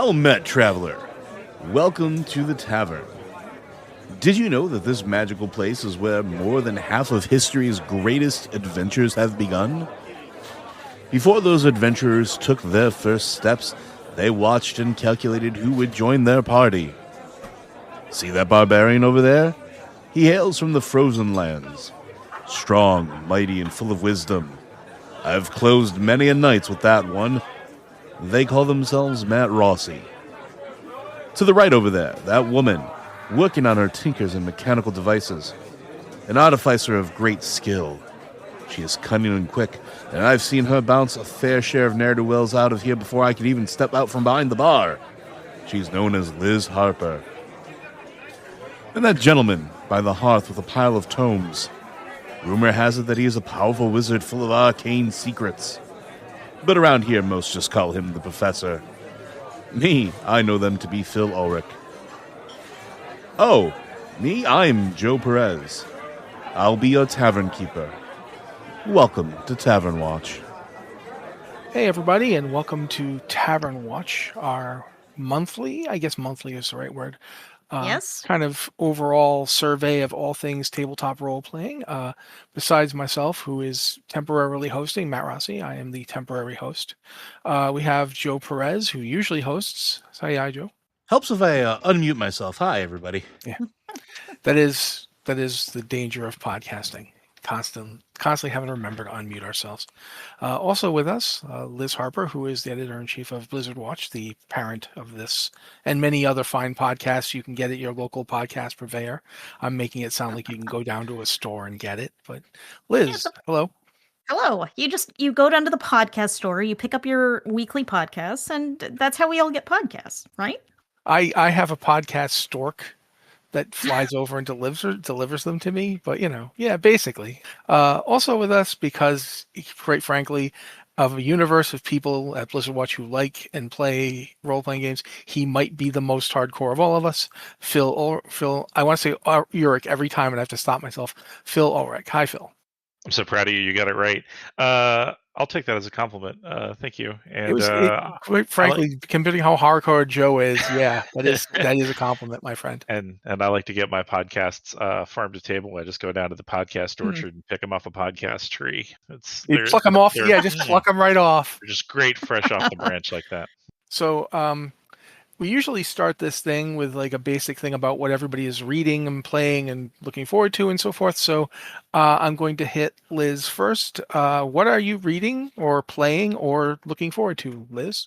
Well met, traveler. Welcome to the tavern. Did you know that this magical place is where more than half of history's greatest adventures have begun? Before those adventurers took their first steps, they watched and calculated who would join their party. See that barbarian over there? He hails from the frozen lands. Strong, mighty, and full of wisdom. I've closed many a night with that one. They call themselves Matt Rossi. To the right over there, that woman, working on her tinkers and mechanical devices. An artificer of great skill. She is cunning and quick, and I've seen her bounce a fair share of ne'er-do-wells out of here before I could even step out from behind the bar. She's known as Liz Harper. And that gentleman by the hearth with a pile of tomes. Rumor has it that he is a powerful wizard full of arcane secrets. But around here, most just call him the Professor. Me, I know them to be Phil Ulrich. Oh, me, I'm Joe Perez. I'll be your tavern keeper. Welcome to Tavern Watch. Hey, everybody, and welcome to Tavern Watch, our monthly, I guess monthly is the right word, Yes. kind of overall survey of all things tabletop role-playing. Besides myself, who is temporarily hosting, Matt Rossi, I am the temporary host. We have Joe Perez, who usually hosts. Say hi, Joe. Helps if I unmute myself. Hi, everybody. Yeah, that is the danger of podcasting. Constantly having to remember to unmute ourselves. Also with us, Liz Harper, who is the editor-in-chief of Blizzard Watch, the parent of this and many other fine podcasts you can get at your local podcast purveyor. I'm making it sound like you can go down to a store and get it, but Liz, hello. Hello. You go down to the podcast store, you pick up your weekly podcasts, and that's how we all get podcasts, right? I have a podcast stork that flies over and delivers them to me. But, yeah, basically. Also with us, because, quite frankly, of a universe of people at Blizzard Watch who like and play role-playing games, he might be the most hardcore of all of us. Phil, I want to say Ulrich every time, and I have to stop myself. Phil Ulrich. Hi, Phil. I'm so proud of you. You got it right. I'll take that as a compliment. Thank you. And quite frankly, considering how hardcore Joe is, yeah, that is a compliment, my friend. And I like to get my podcasts farm to table. I just go down to the podcast orchard and pick them off a podcast tree. You pluck them off. Yeah, just pluck them right off. They're just great, fresh off the branch like that. So, we usually start this thing with like a basic thing about what everybody is reading and playing and looking forward to and so forth. So I'm going to hit Liz first. What are you reading or playing or looking forward to, Liz?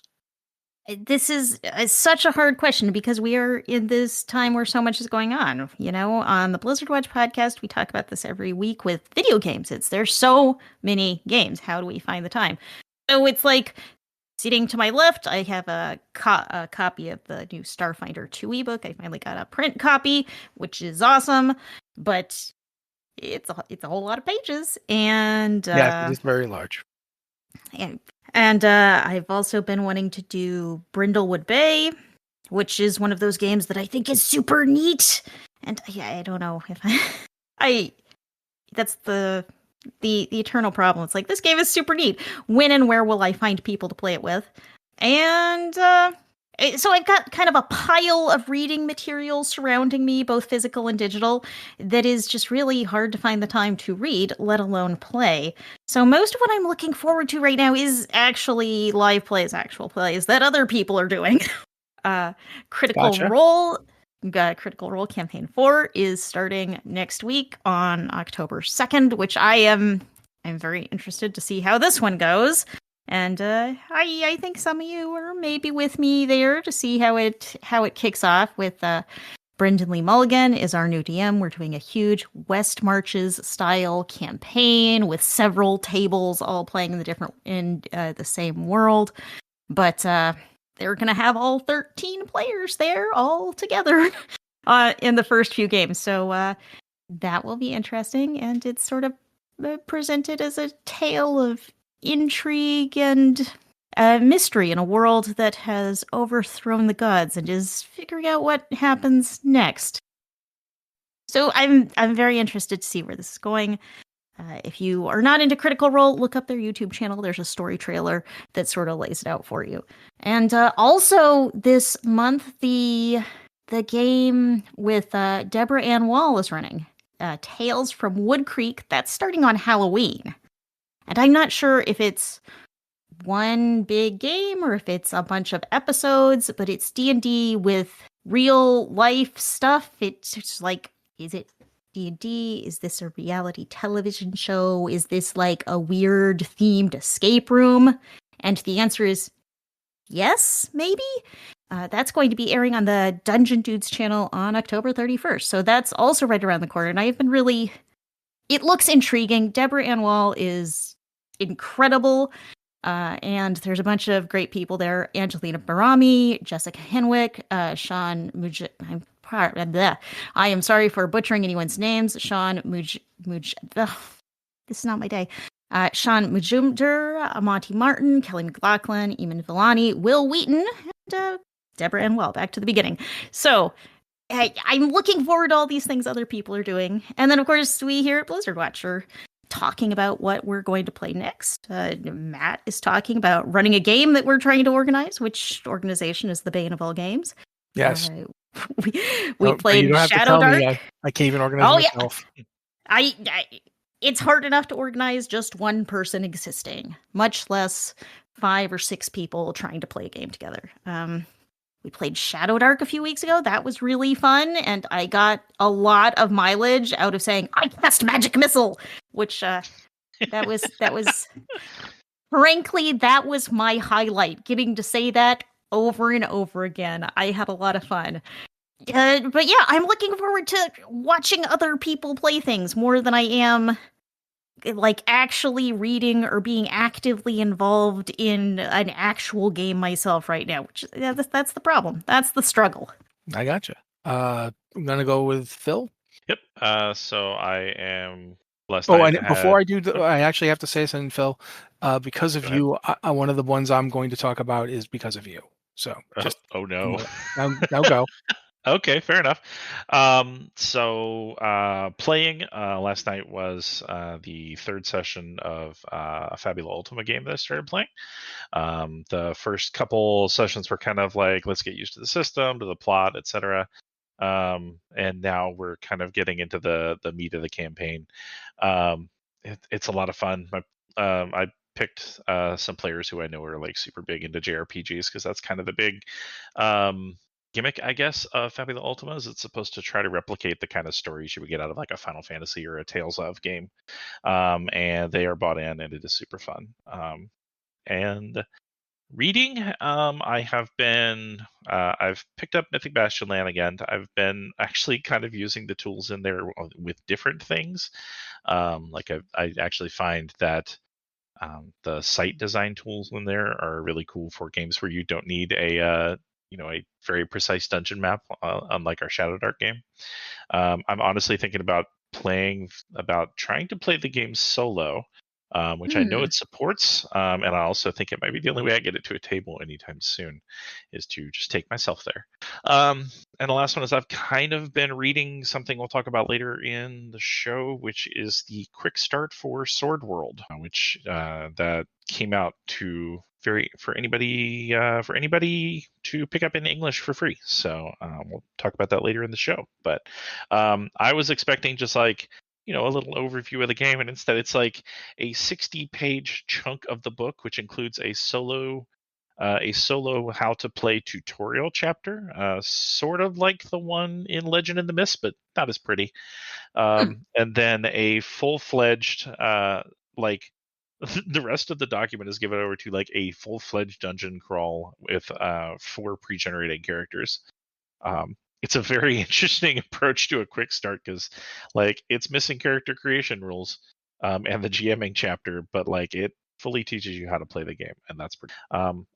This is such a hard question because we are in this time where so much is going on. On the Blizzard Watch podcast, we talk about this every week with video games. There's so many games. How do we find the time? So it's like, sitting to my left, I have a copy of the new Starfinder 2 ebook. I finally got a print copy, which is awesome, but it's a whole lot of pages. And yeah, it's very large. And I've also been wanting to do Brindlewood Bay, which is one of those games that I think is super neat. And yeah, I don't know if that's the eternal problem. It's like, this game is super neat. When and where will I find people to play it with? And so I've got kind of a pile of reading material surrounding me, both physical and digital, that is just really hard to find the time to read, let alone play. So most of what I'm looking forward to right now is actually live plays, actual plays that other people are doing. Critical Role Campaign 4 is starting next week on October 2nd, which I'm very interested to see how this one goes. And I think some of you are maybe with me there to see how it kicks off with Brendan Lee Mulligan is our new DM. We're doing a huge West Marches style campaign with several tables all playing in the same world. But they're going to have all 13 players there all together in the first few games. So that will be interesting. And it's sort of presented as a tale of intrigue and mystery in a world that has overthrown the gods and is figuring out what happens next. So I'm very interested to see where this is going. If you are not into Critical Role, look up their YouTube channel. There's a story trailer that sort of lays it out for you. And also this month, the game with Deborah Ann Wall is running, Tales from Wood Creek. That's starting on Halloween. And I'm not sure if it's one big game or if it's a bunch of episodes, but it's D&D with real life stuff. It's just like, is it D&D? Is this a reality television show? Is this like a weird themed escape room? And the answer is yes, maybe. That's going to be airing on the Dungeon Dudes channel on October 31st. So that's also right around the corner. And I've been really, it looks intriguing. Deborah Ann Wall is incredible. And there's a bunch of great people there. Angelina Barami, Jessica Henwick, Sean Muj. I am sorry for butchering anyone's names. Sean Muj. This is not my day. Sean Mujumder, Monty Martin, Kelly McLaughlin, Eamon Villani, Will Wheaton, and Deborah Ann Well. Back to the beginning. So I'm looking forward to all these things other people are doing. And then, of course, we here at Blizzard Watch are talking about what we're going to play next. Matt is talking about running a game that we're trying to organize, which organization is the bane of all games. Yes. We played Shadow Dark. I can't even organize myself. I it's hard enough to organize just one person existing, much less 5 or 6 people trying to play a game together. We played Shadow Dark a few weeks ago. That was really fun, and I got a lot of mileage out of saying, I cast Magic Missile, which that was frankly, that was my highlight, getting to say that over and over again. I had a lot of fun. But yeah, I'm looking forward to watching other people play things more than I am like actually reading or being actively involved in an actual game myself right now, which that's the problem. That's the struggle. I gotcha. I'm gonna go with Phil. Yep. So I am blessed. Before I do, I actually have to say something, Phil. Because of you, one of the ones I'm going to talk about is because of you. So just oh no, now go. Okay, fair enough. So playing last night was the third session of a Fabula Ultima game that I started playing. The first couple sessions were kind of like, let's get used to the system, to the plot, etc. And now we're kind of getting into the meat of the campaign. It's a lot of fun. I picked some players who I know are like super big into JRPGs because that's kind of the big gimmick, I guess, of Fabula Ultima. Is it's supposed to try to replicate the kind of stories you would get out of like a Final Fantasy or a Tales of game. And they are bought in, and it is super fun. And reading, I have been, I've picked up Mythic Bastionland again. I've been actually kind of using the tools in there with different things. Like I actually find that the site design tools in there are really cool for games where you don't need a very precise dungeon map, unlike our Shadow Dark game. I'm honestly thinking about trying to play the game solo, which I know it supports, and I also think it might be the only way I get it to a table anytime soon, is to just take myself there. And the last one is I've kind of been reading something we'll talk about later in the show, which is the quick start for Sword World, which that came out for anybody to pick up in English for free. So we'll talk about that later in the show. But I was expecting just like, a little overview of the game, and instead it's like a 60-page chunk of the book, which includes a solo how to play tutorial chapter, sort of like the one in Legend in the Mist, but not as pretty. And then a full-fledged the rest of the document is given over to like a full-fledged dungeon crawl with 4 pre-generated characters. It's a very interesting approach to a quick start because like it's missing character creation rules and the GMing chapter, but like it fully teaches you how to play the game, and that's pretty.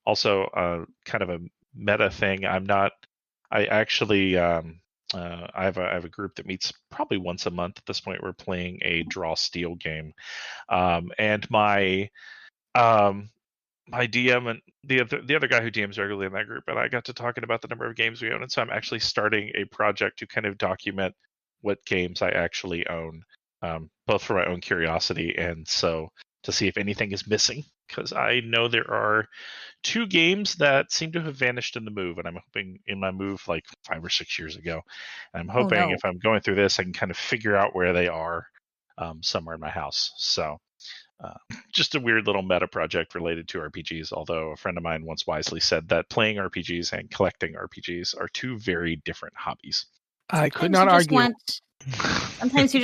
Also, kind of a meta thing. I have a group that meets probably once a month at this point. We're playing a draw steel game, and my DM and the other guy who DMs regularly in that group, and I got to talking about the number of games we own, and so I'm actually starting a project to kind of document what games I actually own, both for my own curiosity and so to see if anything is missing, because I know there are 2 games that seem to have vanished in the move, and I'm hoping in my move like 5 or 6 years ago. And I'm hoping no. if I'm going through this, I can kind of figure out where they are somewhere in my house. So just a weird little meta project related to RPGs, although a friend of mine once wisely said that playing RPGs and collecting RPGs are 2 very different hobbies. I could Sometimes not argue. Sometimes you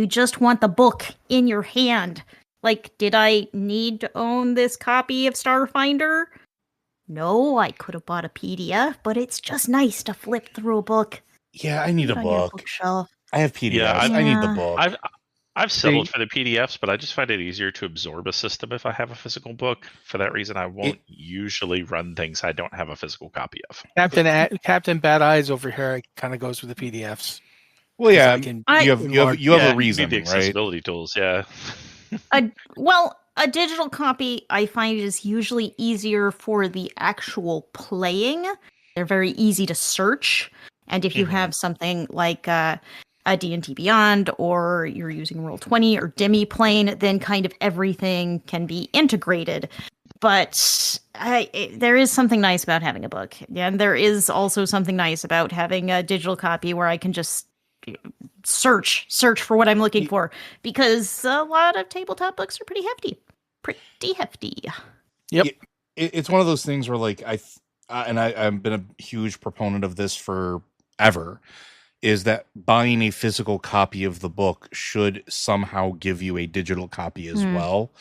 just want the book in your hand. Like, did I need to own this copy of Starfinder? No, I could have bought a PDF, but it's just nice to flip through a book. Yeah, I need a on your book. bookshelf. I have PDFs. Yeah, I need the Yeah. book. I've settled for the PDFs, but I just find it easier to absorb a system if I have a physical book. For that reason, I won't usually run things I don't have a physical copy of. Captain Bad Eyes over here kind of goes with the PDFs. Well, yeah, I- you have a reason, the right? accessibility tools, yeah. A digital copy I find is usually easier for the actual playing. They're very easy to search. And if you have something like a D&D Beyond, or you're using Roll20 or Demiplane, then kind of everything can be integrated. But there is something nice about having a book. And there is also something nice about having a digital copy where I can just search for what I'm looking for. Because a lot of tabletop books are pretty hefty. Yep. It's one of those things where, like, I've been a huge proponent of this forever, is that buying a physical copy of the book should somehow give you a digital copy as well.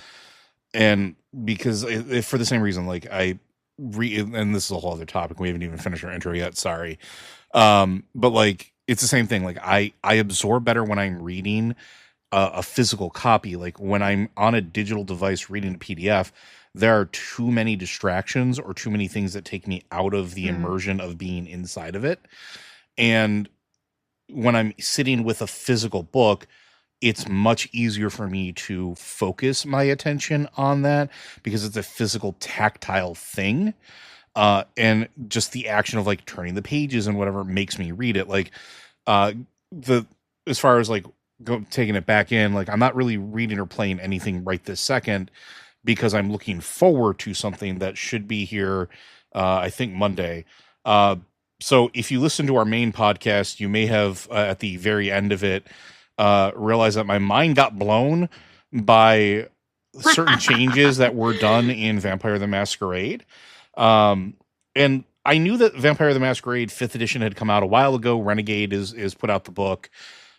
And because for the same reason, like and this is a whole other topic. We haven't even finished our intro yet. Sorry. But like, it's the same thing. Like I absorb better when I'm reading a physical copy. Like when I'm on a digital device reading a PDF, there are too many distractions or too many things that take me out of the immersion of being inside of it. And when I'm sitting with a physical book, it's much easier for me to focus my attention on that because it's a physical tactile thing. And just the action of like turning the pages and whatever makes me read it. Like as far as like taking it back in, like I'm not really reading or playing anything right this second because I'm looking forward to something that should be here, I think Monday. So if you listen to our main podcast, you may have at the very end of it realized that my mind got blown by certain changes that were done in Vampire the Masquerade. And I knew that Vampire the Masquerade 5th edition had come out a while ago. Renegade is put out the book.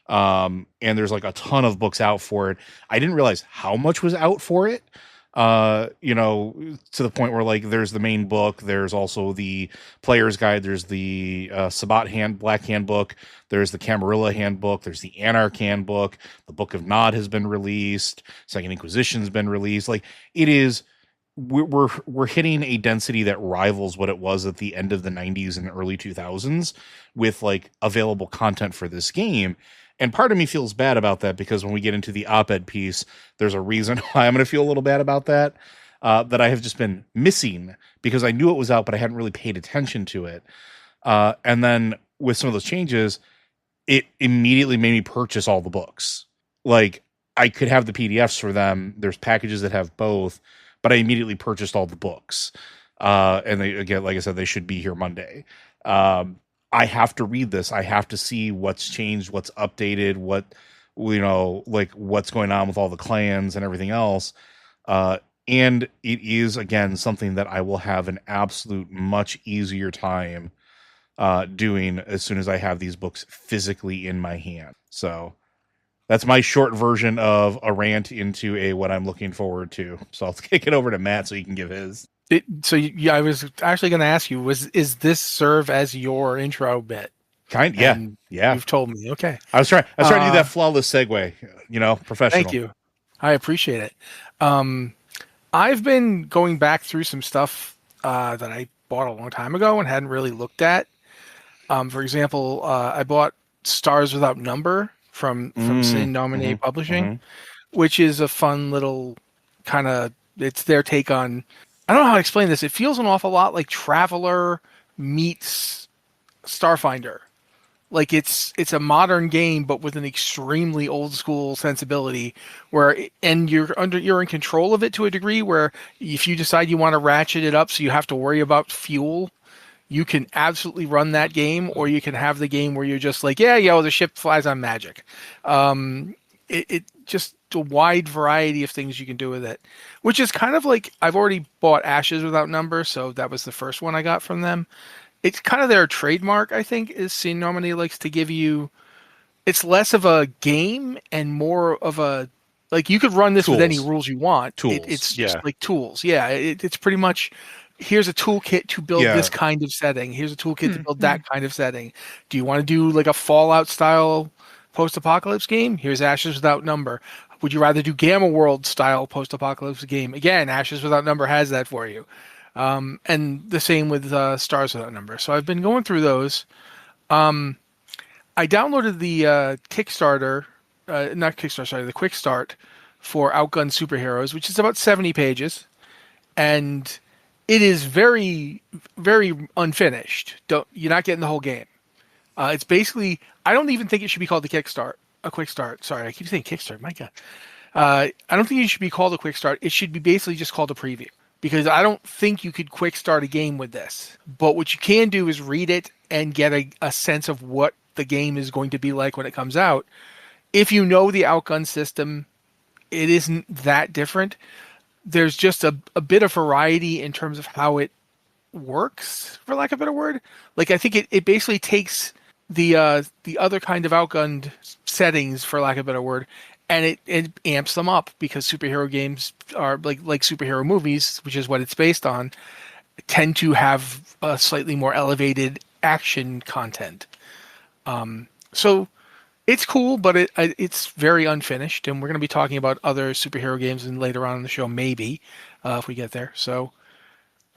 And there's like a ton of books out for it. I didn't realize how much was out for it. To the point where like there's the main book, there's also the player's guide, there's the Sabbat Black Handbook, there's the Camarilla Handbook, there's the Anarch Handbook, the Book of Nod has been released, Second Inquisition's been released. Like it is, we're hitting a density that rivals what it was at the end of the 90s and early 2000s with like available content for this game. And part of me feels bad about that because when we get into the op-ed piece, there's a reason why I'm going to feel a little bad about that, that I have just been missing because I knew it was out, but I hadn't really paid attention to it. And then with some of those changes, it immediately made me purchase all the books. Like I could have the PDFs for them. There's packages that have both, but I immediately purchased all the books. And they, again, like I said, they should be here Monday. I have to read this. I have to see what's changed, what's updated, what's going on with all the clans and everything else. And it is, again, something that I will have an absolute much easier time doing as soon as I have these books physically in my hand. So that's my short version of a rant into what I'm looking forward to. So I'll kick it over to Matt so he can give his. I was actually going to ask you, is this serve as your intro bit? Yeah. You've told me. Okay. I was trying to do that flawless segue, professional. Thank you. I appreciate it. I've been going back through some stuff that I bought a long time ago and hadn't really looked at. For example, I bought Stars Without Number from Sin Nomine Publishing, which is a fun little kind of, it's their take on, I don't know how to explain this. It feels an awful lot like Traveler meets Starfinder, Like it's a modern game, but with an extremely old school sensibility. And you're in control of it to a degree where if you decide you want to ratchet it up, so you have to worry about fuel, you can absolutely run that game, or you can have the game where you're just like, yeah, the ship flies on magic. It just a wide variety of things you can do with it, which is kind of like I've already bought Ashes Without Number, so that was the first one I got from them. It's kind of their trademark, I think, is Scene Normandy likes to give you. It's less of a game and more of a like you could run this with any rules you want. It's just like tools. Yeah, it's pretty much. Here's a toolkit to build this kind of setting. Here's a toolkit to build that kind of setting. Do you want to do like a Fallout style post-apocalypse game? Here's Ashes Without Number. Would you rather do Gamma World style post-apocalypse game? Again, Ashes Without Number has that for you. And the same with Stars Without Number. So I've been going through those. I downloaded the Kickstarter, not Kickstarter, sorry, the Quick Start for Outgunned Superheroes, which is about 70 pages. And it is very, very unfinished. You're not getting the whole game. It's basically, I don't even think it should be called a Quick Start. Sorry, I keep saying Kickstart. My God. I don't think it should be called a Quick Start. It should be basically just called a preview. Because I don't think you could quick start a game with this. But what you can do is read it and get a sense of what the game is going to be like when it comes out. If you know the outgun system, it isn't that different. There's just a bit of variety in terms of how it works, for lack of a better word. Like I think it basically takes the other kind of outgunned settings, for lack of a better word, and it amps them up because superhero games are like superhero movies, which is what it's based on, tend to have a slightly more elevated action content. So it's cool, but it's very unfinished, and we're going to be talking about other superhero games and later on in the show, maybe, if we get there. So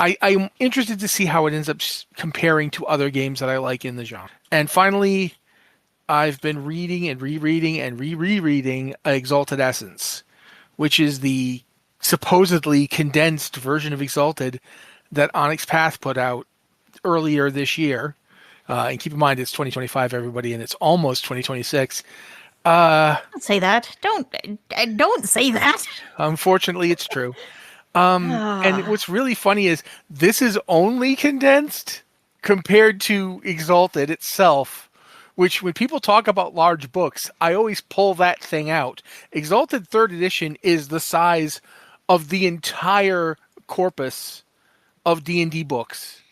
I'm interested to see how it ends up comparing to other games that I like in the genre. And finally, I've been reading and rereading and rereading Exalted Essence, which is the supposedly condensed version of Exalted that Onyx Path put out earlier this year. And keep in mind, it's 2025, everybody, and it's almost 2026. Don't say that. Don't say that. Unfortunately, it's true. And what's really funny is this is only condensed compared to Exalted itself, which when people talk about large books, I always pull that thing out. Exalted 3rd edition is the size of the entire corpus of D&D books.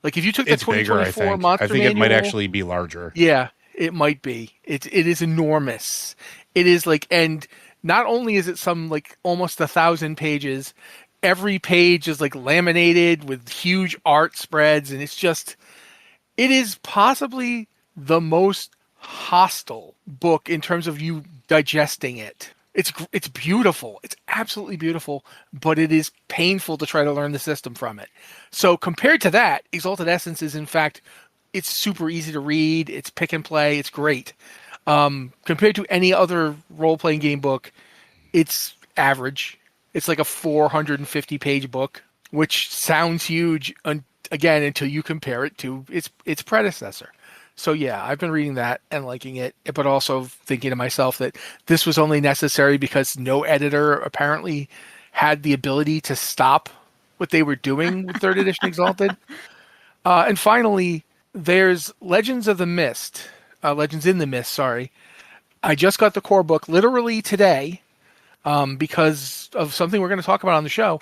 Like if you took the 2024 Monster Manual, it might actually be larger. Yeah, it might be. It is enormous. It is like, and not only is it some like almost 1,000 pages, every page is like laminated with huge art spreads, and it is possibly the most hostile book in terms of you digesting it. It's beautiful. It's absolutely beautiful, but it is painful to try to learn the system from it. So compared to that, Exalted Essence is in fact, it's super easy to read. It's pick and play. It's great. Compared to any other role-playing game book, it's average. It's like a 450-page book, which sounds huge, again, until you compare it to its predecessor. So yeah, I've been reading that and liking it, but also thinking to myself that this was only necessary because no editor apparently had the ability to stop what they were doing with 3rd edition Exalted. And finally, there's Legends in the Mist, sorry. I just got the core book literally today because of something we're going to talk about on the show.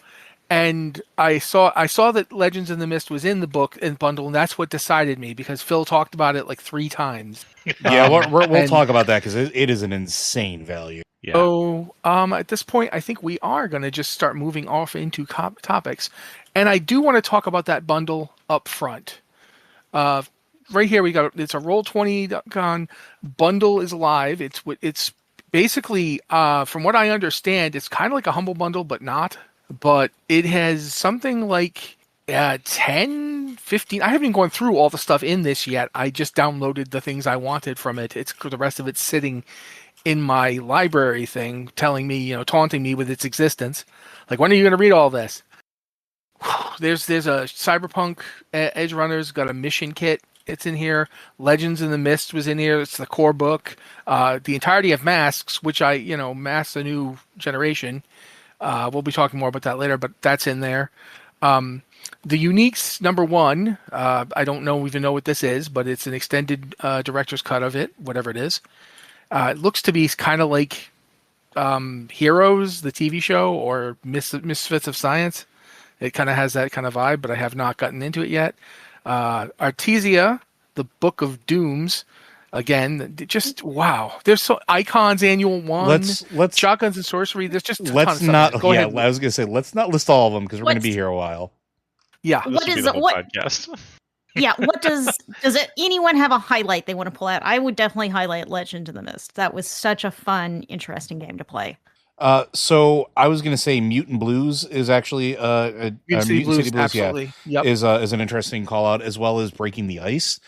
And I saw that Legends in the Mist was in the book and bundle, and that's what decided me because Phil talked about it like 3 times. Yeah, we'll talk about that because it is an insane value. Yeah. So at this point, I think we are going to just start moving off into topics, and I do want to talk about that bundle up front. Right here, it's a Roll20 bundle is live. It's basically from what I understand, it's kind of like a Humble Bundle, but not. But it has something like 10, 15. I haven't even gone through all the stuff in this yet. I just downloaded the things I wanted from it. The rest of it's sitting in my library thing, telling me, taunting me with its existence. Like, when are you going to read all this? There's a Cyberpunk Edge Runner's got a mission kit It's in here. Legends in the Mist was in here. It's the core book. The entirety of Masks, which Masks a new generation. We'll be talking more about that later, but that's in there. The Uniques #1. I don't even know what this is, but it's an extended director's cut of it, whatever it is. It looks to be kind of like Heroes, the TV show, or Misfits of Science. It kind of has that kind of vibe, but I have not gotten into it yet. Artesia, the Book of Dooms. Again, just wow. There's so Icons Annual 1. Let's Shotguns and Sorcery. There's just a ton of let's stuff. not. Go Yeah, ahead. I was gonna say let's not list all of them because we're gonna be here a while. Yeah. This What would be is the whole what? podcast. Yeah, what does anyone have a highlight they want to pull out? I would definitely highlight Legend in the Mist. That was such a fun, interesting game to play. So I was gonna say Mutant Blues is actually Mutant City Blues, absolutely. Yep. is an interesting call out, as well as Breaking the Ice.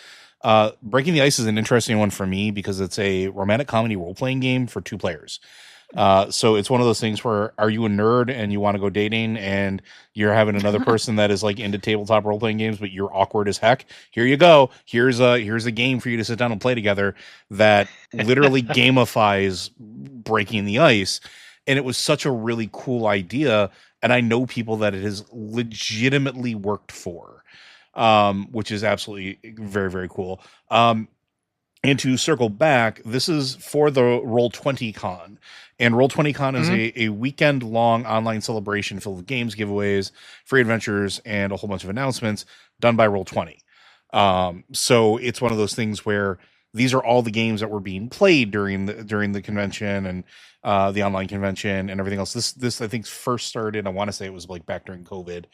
Breaking the Ice is an interesting one for me because it's a romantic comedy role playing game for 2 players. So it's one of those things where, are you a nerd and you want to go dating and you're having another person that is like into tabletop role playing games, but you're awkward as heck? Here you go. Here's a game for you to sit down and play together that literally gamifies Breaking the Ice. And it was such a really cool idea. And I know people that it has legitimately worked for, which is absolutely very, very cool. And to circle back, this is for the Roll20 Con. And Roll20 Con is a weekend-long online celebration filled with games, giveaways, free adventures, and a whole bunch of announcements done by Roll20. So it's one of those things where these are all the games that were being played during the convention and the online convention and everything else. This I think first started, I want to say it was like back during COVID.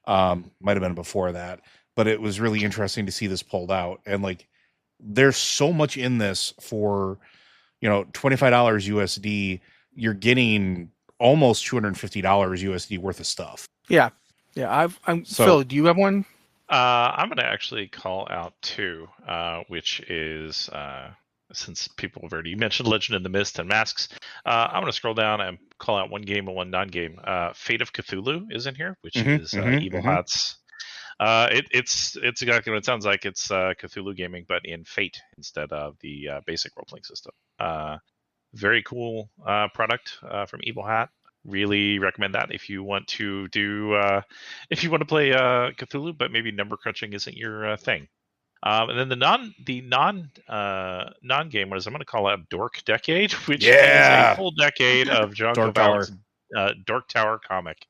Might have been before that. But it was really interesting to see this pulled out. And like, there's so much in this for, $25 USD. You're getting almost $250 USD worth of stuff. Yeah. Phil, do you have one? I'm going to actually call out 2, which is, since people have already mentioned Legend in the Mist and Masks, I'm going to scroll down and call out one game and one non-game. Fate of Cthulhu is in here, which is Evil Hat's. It's exactly what it sounds like. It's Cthulhu gaming, but in Fate instead of the basic role-playing system. Very cool product from Evil Hat. Really recommend that if you want to play Cthulhu, but maybe number crunching isn't your thing. And then the non-game one is, I'm going to call out Dork Decade, which is a full decade of John Kovalich's Dork Tower comic.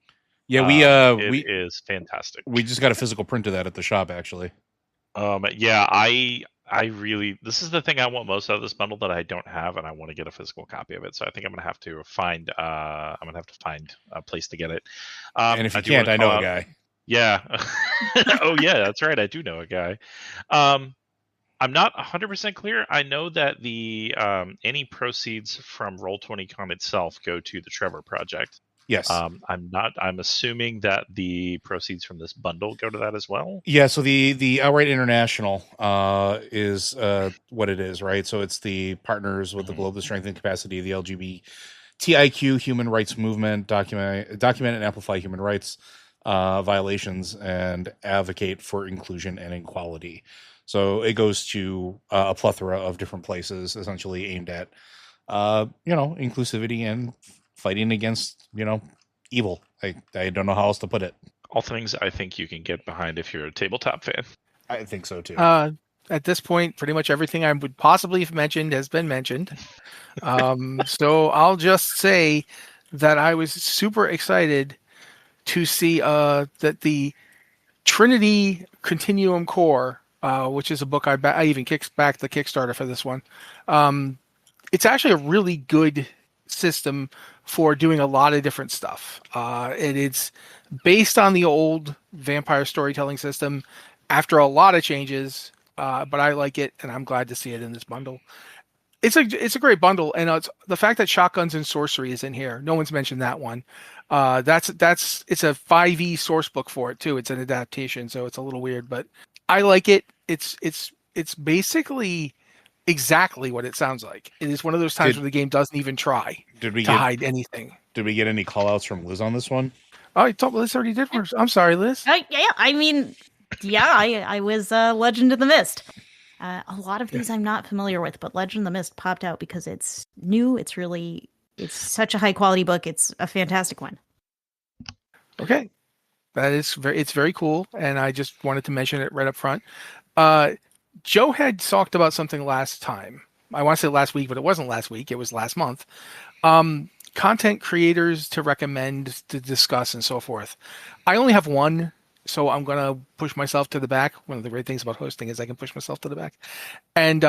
Yeah, it is fantastic. We just got a physical print of that at the shop, actually. Yeah, I really, this is the thing I want most out of this bundle that I don't have, and I want to get a physical copy of it. So I think I'm gonna have to find a place to get it. And if you can't, I know a guy. Yeah. Oh yeah, that's right. I do know a guy. I'm not 100% clear. I know that the any proceeds from Roll20Con itself go to the Trevor Project. Yes. I'm assuming that the proceeds from this bundle go to that as well. Yeah, so the Outright International is what it is, right? So it's the partners with the Globe to Strengthen Capacity of the LGBTIQ human rights movement, document and amplify human rights violations, and advocate for inclusion and equality. So it goes to a plethora of different places, essentially aimed at inclusivity and fighting against, evil. I don't know how else to put it. All things I think you can get behind if you're a tabletop fan. I think so too. At this point, pretty much everything I would possibly have mentioned has been mentioned. So I'll just say that I was super excited to see that the Trinity Continuum Core, which is a book I even kicked back the Kickstarter for this one. It's actually a really good system for doing a lot of different stuff. It's based on the old vampire storytelling system after a lot of changes, but I like it, and I'm glad to see it in this bundle. It's a great bundle, and it's the fact that Shotguns and Sorcery is in here. No one's mentioned that one. It's a 5e source book for it too. It's an adaptation, so it's a little weird, but I like it. It's basically exactly what it sounds like. It is one of those times where the game doesn't even try to hide anything. Did we get any call outs from Liz on this one? Oh, I thought Liz already did first. I'm sorry, Liz. Yeah, I mean, Yeah, I was Legend of the Mist. A lot of these I'm not familiar with, but Legend of the Mist popped out because it's new. It's such a high quality book. It's a fantastic one. Okay. It's very cool, and I just wanted to mention it right up front. Joe had talked about something last time. I want to say last week, but it wasn't last week. It was last month. Content creators to recommend, to discuss, and so forth. I only have one, so I'm going to push myself to the back. One of the great things about hosting is I can push myself to the back. And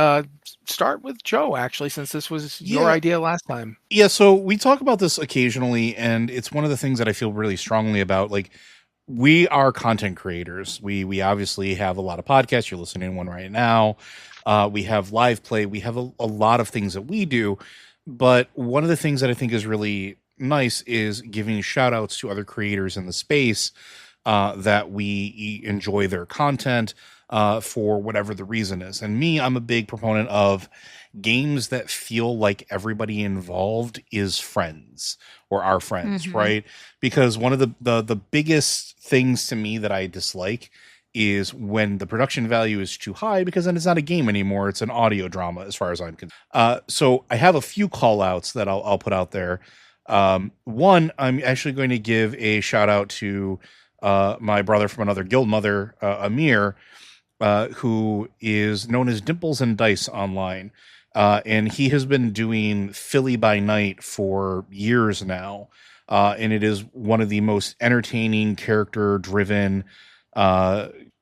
start with Joe, actually, since this was your idea last time. Yeah, so we talk about this occasionally, and it's one of the things that I feel really strongly about. Like, we are content creators. We obviously have a lot of podcasts. You're listening to one right now. We have live play. We have a lot of things that we do. But one of the things that I think is really nice is giving shout outs to other creators in the space that we enjoy their content for whatever the reason is. And me, I'm a big proponent of games that feel like everybody involved is friends or are friends, right? Because one of the biggest things to me that I dislike is when the production value is too high, because then it's not a game anymore. It's an audio drama as far as I'm concerned. So I have a few call outs that I'll put out there. One, I'm actually going to give a shout out to my brother from another guild mother, Amir, who is known as Dimples and Dice online. And he has been doing Philly by Night for years now. And it is one of the most entertaining, character-driven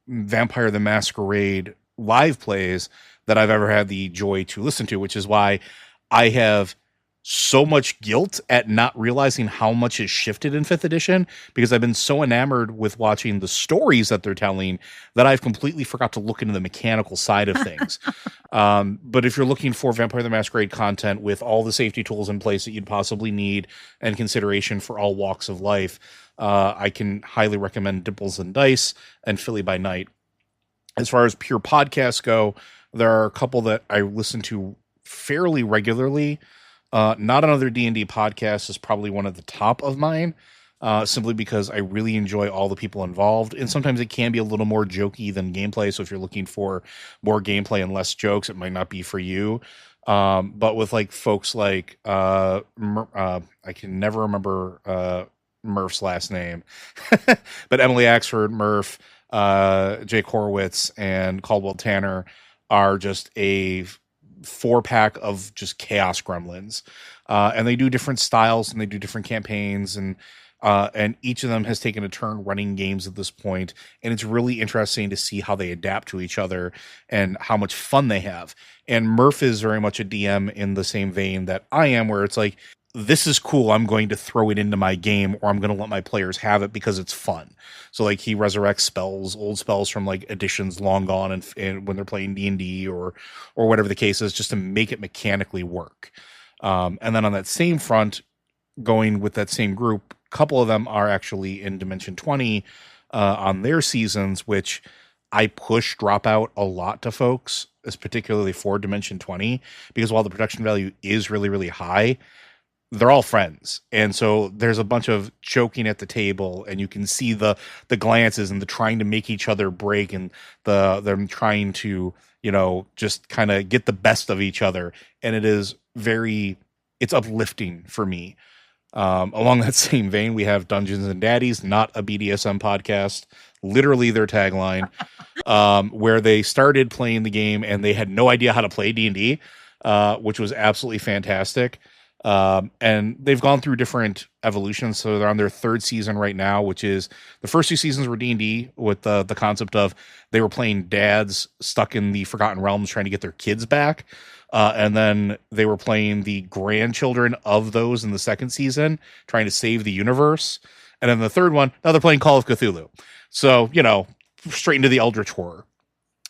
Vampire the Masquerade live plays that I've ever had the joy to listen to, which is why I have so much guilt at not realizing how much has shifted in 5th edition, because I've been so enamored with watching the stories that they're telling that I've completely forgot to look into the mechanical side of things. But if you're looking for Vampire the Masquerade content with all the safety tools in place that you'd possibly need and consideration for all walks of life, I can highly recommend Dimples and Dice and Philly by Night. As far as pure podcasts go, there are a couple that I listen to fairly regularly. Not Another D&D Podcast is probably one of the top of mine, simply because I really enjoy all the people involved. And sometimes it can be a little more jokey than gameplay. So if you're looking for more gameplay and less jokes, it might not be for you. But with like folks like, I can never remember Murph's last name, but Emily Axford, Murph, Jake Horowitz, and Caldwell Tanner are just a 4-pack of just chaos gremlins, and they do different styles and they do different campaigns, and each of them has taken a turn running games at this point, and it's really interesting to see how they adapt to each other and how much fun they have. And Murph is very much a DM in the same vein that I am, where it's like, this is cool, I'm going to throw it into my game, or I'm going to let my players have it because it's fun. So like he resurrects spells, old spells from like editions long gone, and when they're playing D&D or whatever the case is, just to make it mechanically work. And then on that same front, going with that same group, a couple of them are actually in Dimension 20 on their seasons, which I push Dropout a lot to folks, as particularly for Dimension 20, because while the production value is really, really high, they're all friends. And so there's a bunch of joking at the table, and you can see the glances and the trying to make each other break, and them trying to, just kind of get the best of each other. And it's uplifting for me. Along that same vein, we have Dungeons and Daddies, not a BDSM podcast, literally their tagline, where they started playing the game and they had no idea how to play D&D, which was absolutely fantastic. And they've gone through different evolutions. So they're on their 3rd season right now, which is the first 2 seasons were D&D with the concept of they were playing dads stuck in the Forgotten Realms trying to get their kids back. And then they were playing the grandchildren of those in the 2nd season, trying to save the universe. And then the 3rd one, now they're playing Call of Cthulhu. So, straight into the Eldritch Horror.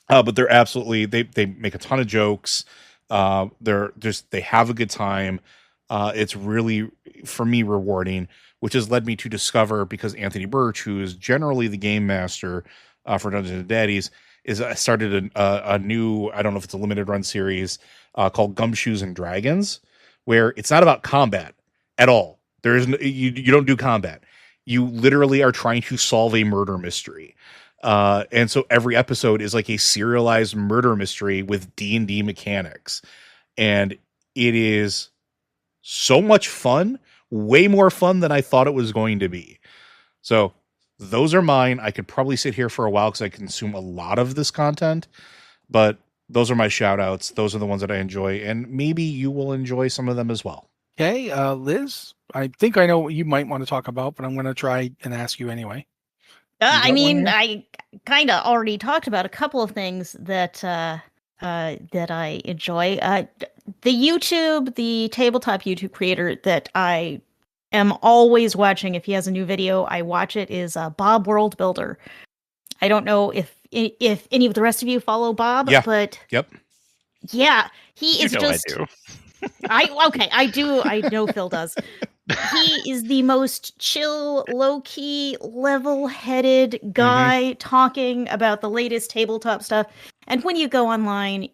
But they're absolutely, they make a ton of jokes. They have a good time. It's really, for me, rewarding, which has led me to discover, because Anthony Birch, who is generally the game master for Dungeons and Daddies, started a new, I don't know if it's a limited run series called Gumshoes and Dragons, where it's not about combat at all. There is you don't do combat. You literally are trying to solve a murder mystery. And so every episode is like a serialized murder mystery with D&D mechanics. And it is so much fun, way more fun than I thought it was going to be. So those are mine. I could probably sit here for a while because I consume a lot of this content, but those are my shout outs. Those are the ones that I enjoy, and maybe you will enjoy some of them as well. Okay, Liz, I think I know what you might want to talk about, but I'm going to try and ask you anyway. I mean, I kind of already talked about a couple of things that that I enjoy. The tabletop YouTube creator that I am always watching. If he has a new video, I watch it. Is Bob World Builder. I don't know if any of the rest of you follow Bob, but yep, yeah, he is just. I do. I do. I know Phil does. He is the most chill, low-key, level-headed guy talking about the latest tabletop stuff. And when you go online,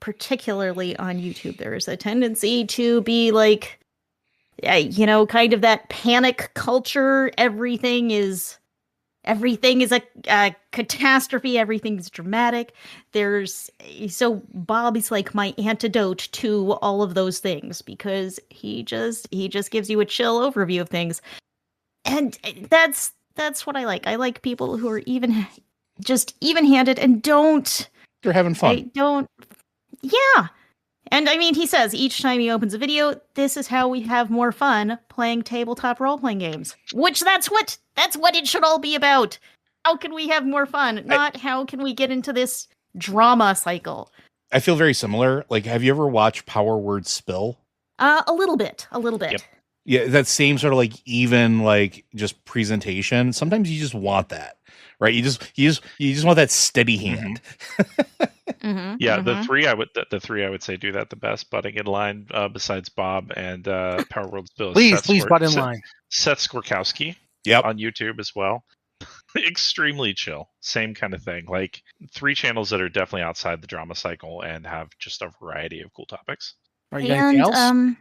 particularly on YouTube, there is a tendency to be like, kind of that panic culture. Everything is a catastrophe. Everything's dramatic. So Bob is like my antidote to all of those things because he just gives you a chill overview of things, and that's what I like. I like people who are even-handed and they're having fun. Yeah. And I mean, he says each time he opens a video, this is how we have more fun playing tabletop role-playing games. Which that's what it should all be about. How can we have more fun? Not how can we get into this drama cycle. I feel very similar. Like, have you ever watched Power Word Spill? A little bit. Yep. Yeah, that same sort of like even like just presentation. Sometimes you just want that, right? You just want that steady hand. The three I would say do that the best, butting in line besides Bob and Power World Spill. Please butt in line. Seth Skorkowski on YouTube as well. Extremely chill. Same kind of thing. Like 3 channels that are definitely outside the drama cycle and have just a variety of cool topics. Are you anything else?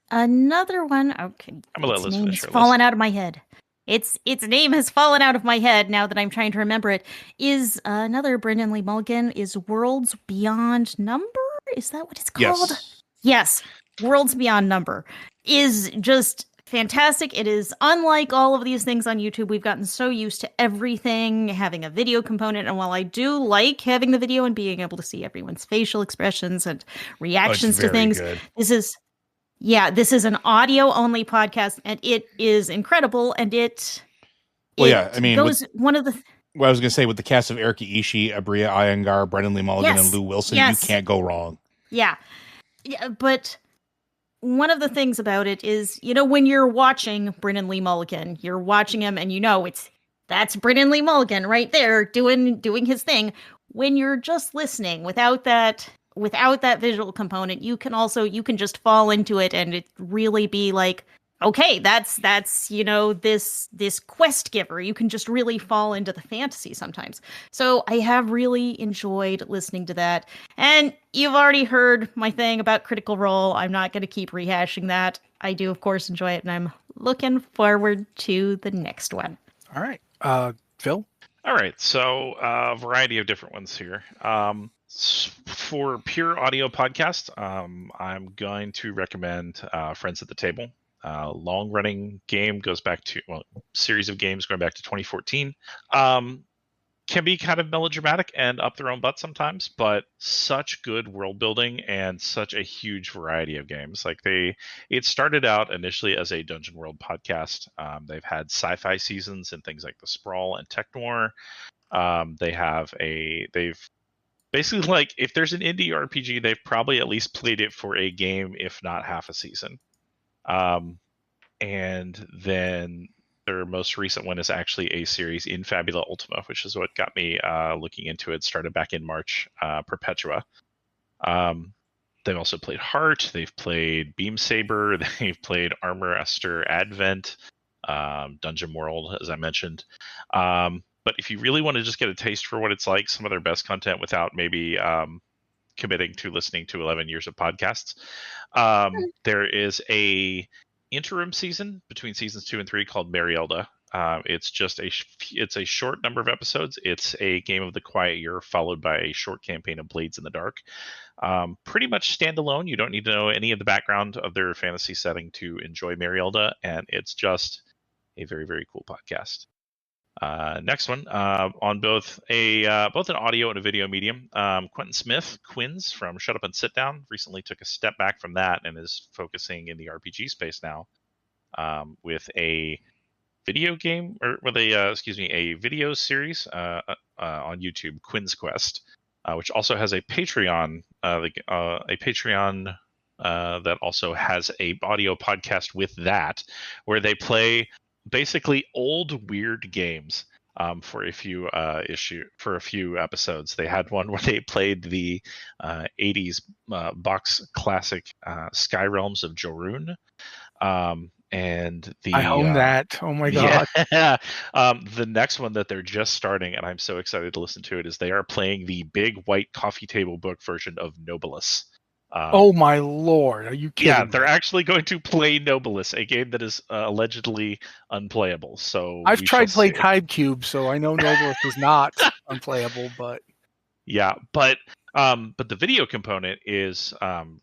Another one. Okay, I'm gonna let Liz finish her fallen list. out of my head. Its name has fallen out of my head now that I'm trying to remember it. Is another Brendan Lee Mulligan is Worlds Beyond Number? Is that what it's called? Yes. Worlds Beyond Number is just fantastic. It is unlike all of these things on YouTube. We've gotten so used to everything having a video component, and while I do like having the video and being able to see everyone's facial expressions and reactions to things, good. this is an audio-only podcast, and it is incredible. And Well, I was going to say, with the cast of Erika Ishii, Abria Iyengar, Brendan Lee Mulligan, and Lou Wilson, you can't go wrong. Yeah, but one of the things about it is, when you're watching Brendan Lee Mulligan, you're watching him, and that's Brendan Lee Mulligan right there doing his thing. When you're just listening without that visual component, you can just fall into it and it really be like, okay, that's this quest giver. You can just really fall into the fantasy sometimes. So I have really enjoyed listening to that. And you've already heard my thing about Critical Role. I'm not going to keep rehashing that. I do, of course, enjoy it, and I'm looking forward to the next one. All right. Phil? All right. So a variety of different ones here. For pure audio podcast, I'm going to recommend Friends at the Table. Long-running game, goes back to series of games going back to 2014. Can be kind of melodramatic and up their own butt sometimes, but such good world building and such a huge variety of games. Like it started out initially as a Dungeon World podcast. They've had sci-fi seasons and things like the Sprawl and Tech Noir. They've basically, like, if there's an indie RPG, they've probably at least played it for a game, if not half a season. And then their most recent one is actually a series in Fabula Ultima, which is what got me looking into it. Started back in March, Perpetua. They've also played Heart. They've played Beam Saber. They've played Armor Esther Advent, Dungeon World, as I mentioned. But if you really want to just get a taste for what it's like, some of their best content without maybe committing to listening to 11 years of podcasts, there is a interim season between seasons 2 and 3 called Marielda, It's just it's a short number of episodes. It's a game of the quiet year followed by a short campaign of Blades in the Dark. Pretty much standalone. You don't need to know any of the background of their fantasy setting to enjoy Marielda, and it's just a very, very cool podcast. Next one, on both an audio and a video medium, Quentin Smith, Quins from Shut Up and Sit Down, recently took a step back from that and is focusing in the RPG space now, with a video game, or with a video series on YouTube, Quinn's Quest, which also has a Patreon, that also has a audio podcast with that, where they play basically old weird games for a few episodes. They had one where they played the 80s box classic Sky Realms of Jorun. And I own that. Oh my god! Yeah. The next one that they're just starting, and I'm so excited to listen to it, is they are playing the big white coffee table book version of Nobilis. Oh my lord! Are you kidding? Yeah, they're actually going to play Nobilis, a game that is allegedly unplayable. So I've tried playing Hive Cube, so I know Nobilis is not unplayable. But yeah, but the video component is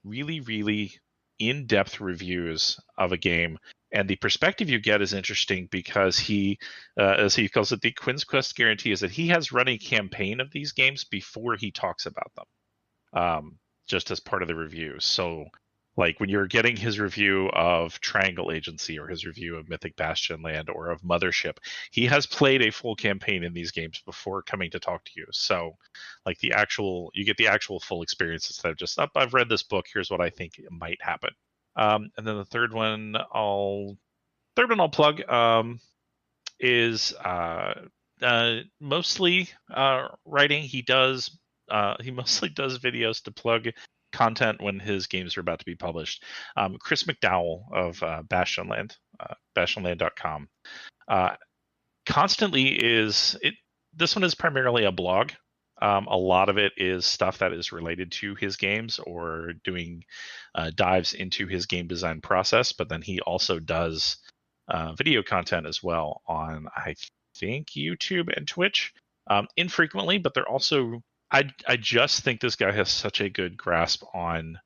really, really in-depth reviews of a game, and the perspective you get is interesting because he, as he calls it, the Quinn's Quest guarantee is that he has run a campaign of these games before he talks about them, just as part of the review. So, like when you're getting his review of Triangle Agency or his review of Mythic Bastion Land or of Mothership, he has played a full campaign in these games before coming to talk to you. So, like you get the actual full experience instead of just, I've read this book, here's what I think might happen. And then the third one I'll plug is mostly writing. He mostly does videos to plug content when his games are about to be published. Chris McDowell of Bastionland, bastionland.com, constantly this one is primarily a blog. A lot of it is stuff that is related to his games or doing dives into his game design process, but then he also does video content as well on, I think, YouTube and Twitch, infrequently, but they're also, I just think this guy has such a good grasp on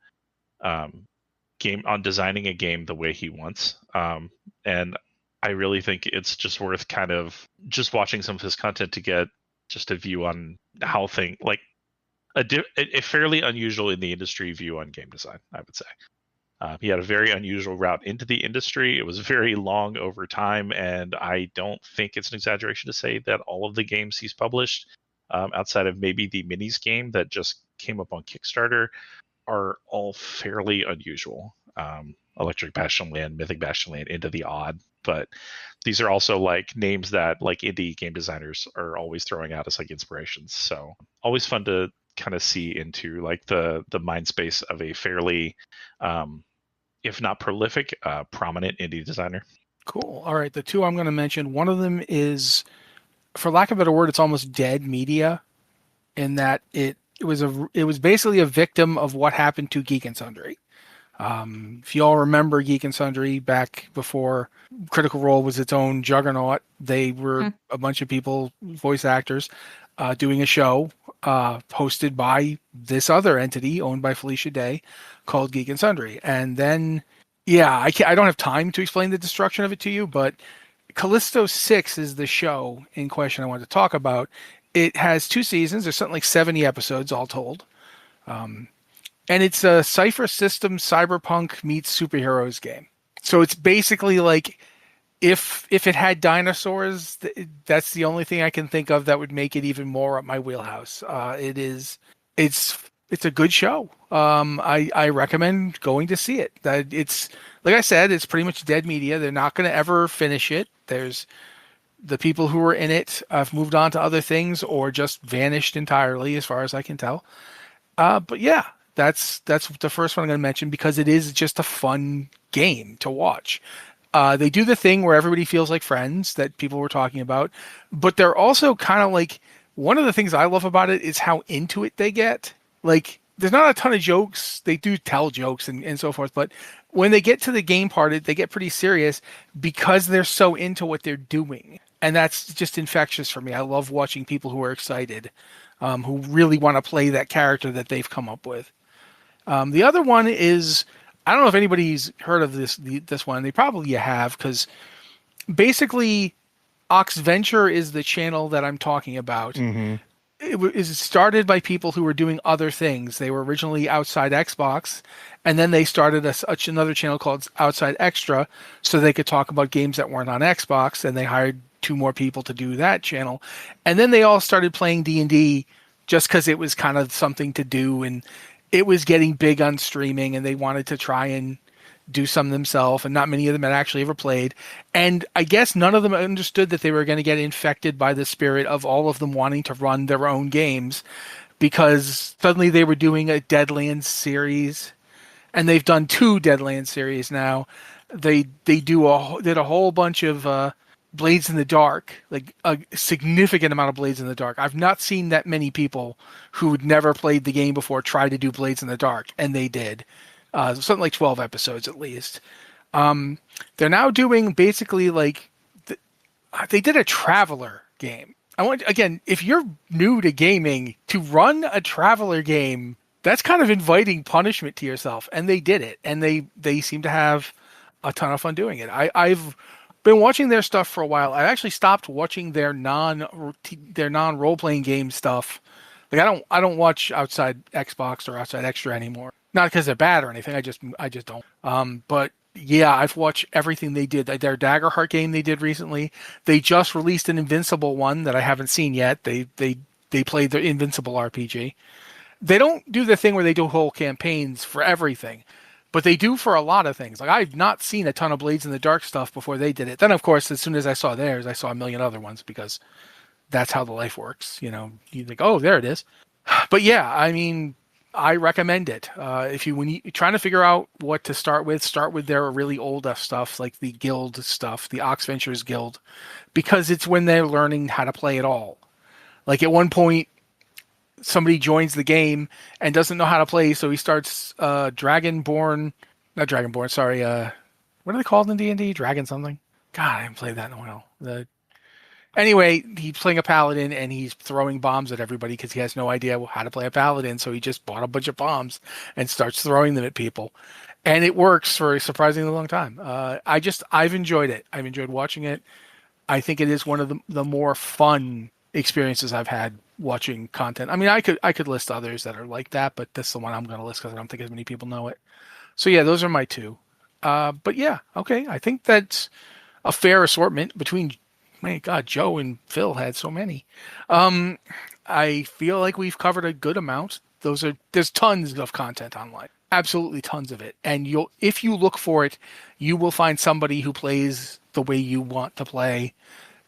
designing a game the way he wants, and I really think it's just worth kind of just watching some of his content to get just a view on how a fairly unusual in the industry view on game design, I would say. He had a very unusual route into the industry. It was very long over time, and I don't think it's an exaggeration to say that all of the games he's published, outside of maybe the minis game that just came up on Kickstarter, are all fairly unusual. Electric Bastion Land, Mythic Bastion Land, Into the Odd, but these are also like names that like indie game designers are always throwing out as like inspirations. So always fun to kind of see into like the mind space of a fairly, if not prolific, prominent indie designer. Cool. All right, the two I'm going to mention, one of them is, for lack of a better word, it's almost dead media, in that it was basically a victim of what happened to Geek and Sundry. If you all remember Geek and Sundry back before Critical Role was its own juggernaut, they were a bunch of people, voice actors, doing a show hosted by this other entity owned by Felicia Day called Geek and Sundry. And then, I don't have time to explain the destruction of it to you, but Callisto 6 is the show in question I wanted to talk about. It has 2 seasons. There's something like 70 episodes all told. And it's a Cypher System cyberpunk meets superheroes game. So it's basically like if it had dinosaurs, that's the only thing I can think of that would make it even more up my wheelhouse. It's a good show. I recommend going to see it. It's, like I said, it's pretty much dead media. They're not going to ever finish it. There's the people who were in it have moved on to other things or just vanished entirely, as far as I can tell. But yeah. That's the first one I'm going to mention because it is just a fun game to watch. They do the thing where everybody feels like friends that people were talking about, but they're also kind of like, one of the things I love about it is how into it they get. Like, there's not a ton of jokes. They do tell jokes and so forth, but when they get to the game part, they get pretty serious because they're so into what they're doing. And that's just infectious for me. I love watching people who are excited, who really want to play that character that they've come up with. The other one is, I don't know if anybody's heard of this one. They probably have, because basically Oxventure is the channel that I'm talking about. Mm-hmm. It was started by people who were doing other things. They were originally Outside Xbox, and then they started another channel called Outside Extra, so they could talk about games that weren't on Xbox, and they hired 2 more people to do that channel. And then they all started playing D&D just because it was kind of something to do, and it was getting big on streaming, and they wanted to try and do some themselves, and not many of them had actually ever played. And I guess none of them understood that they were going to get infected by the spirit of all of them wanting to run their own games, because suddenly they were doing a Deadlands series, and they've done 2 Deadlands series now. They did a whole bunch of Blades in the Dark, like a significant amount of Blades in the Dark. I've not seen that many people who'd never played the game before try to do Blades in the Dark, and they did. Something like 12 episodes at least. They're now doing basically like they did a Traveler game. Again, if you're new to gaming, to run a Traveler game, that's kind of inviting punishment to yourself. And they did it, and they seem to have a ton of fun doing it. I've been watching their stuff for a while. I actually stopped watching their non role playing game stuff. Like I don't watch Outside Xbox or Outside Extra anymore. Not because they're bad or anything. I just don't. But yeah, I've watched everything they did. Their Daggerheart game they did recently. They just released an Invincible one that I haven't seen yet. They played the Invincible RPG. They don't do the thing where they do whole campaigns for everything, but they do for a lot of things. Like I've not seen a ton of Blades in the Dark stuff before they did it. Then of course, as soon as I saw theirs, I saw a million other ones, because that's how the life works. You know, you think, oh, there it is. But yeah, I mean, I recommend it. When you're trying to figure out what to start with their really old stuff, like the Guild stuff, the Oxventures Guild, because it's when they're learning how to play it all. Like at one point, somebody joins the game and doesn't know how to play, so he starts what are they called in D&D? Dragon something? God, I haven't played that in a while. Anyway, he's playing a paladin, and he's throwing bombs at everybody because he has no idea how to play a paladin, so he just bought a bunch of bombs and starts throwing them at people. And it works for a surprisingly long time. I've enjoyed it. I've enjoyed watching it. I think it is one of the more fun experiences I've had watching content. I mean, I could list others that are like that, but that's the one I'm going to list because I don't think as many people know it. So yeah, those are my 2. But yeah, okay. I think that's a fair assortment between... My God, Joe and Phil had so many. I feel like we've covered a good amount. There's tons of content online, absolutely tons of it. And if you look for it, you will find somebody who plays the way you want to play.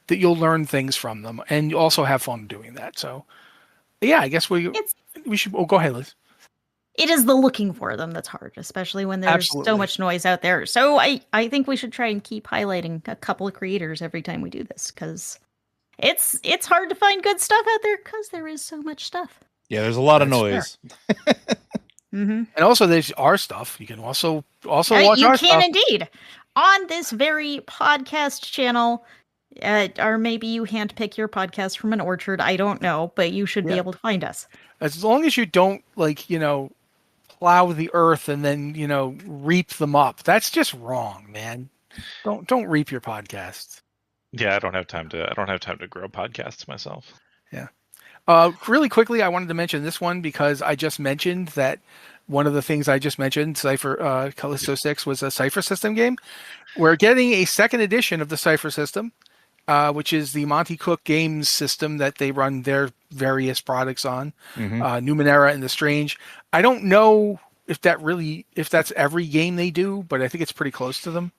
That you'll learn things from them, and you also have fun doing that. So, yeah, I guess we should. Oh, go ahead, Liz. It is the looking for them that's hard, especially when there's so much noise out there. So I think we should try and keep highlighting a couple of creators every time we do this, because it's hard to find good stuff out there because there is so much stuff. Yeah, there's a lot of noise. Mm-hmm. And also there's our stuff. You can also watch you our can stuff. Indeed. On this very podcast channel, or maybe you handpick your podcast from an orchard. I don't know, but you should be able to find us. As long as you don't plow the earth and then, reap them up. That's just wrong, man. Don't reap your podcasts. Yeah, I don't have time to grow podcasts myself. Yeah. Really quickly, I wanted to mention this one because I just mentioned that one of the things I just mentioned, Cypher Callisto 6, was a Cypher System game. We're getting a second edition of the Cypher System, which is the Monty Cook Games system that they run their various products on, Numenera and The Strange. I don't know if that's every game they do, but I think it's pretty close to them.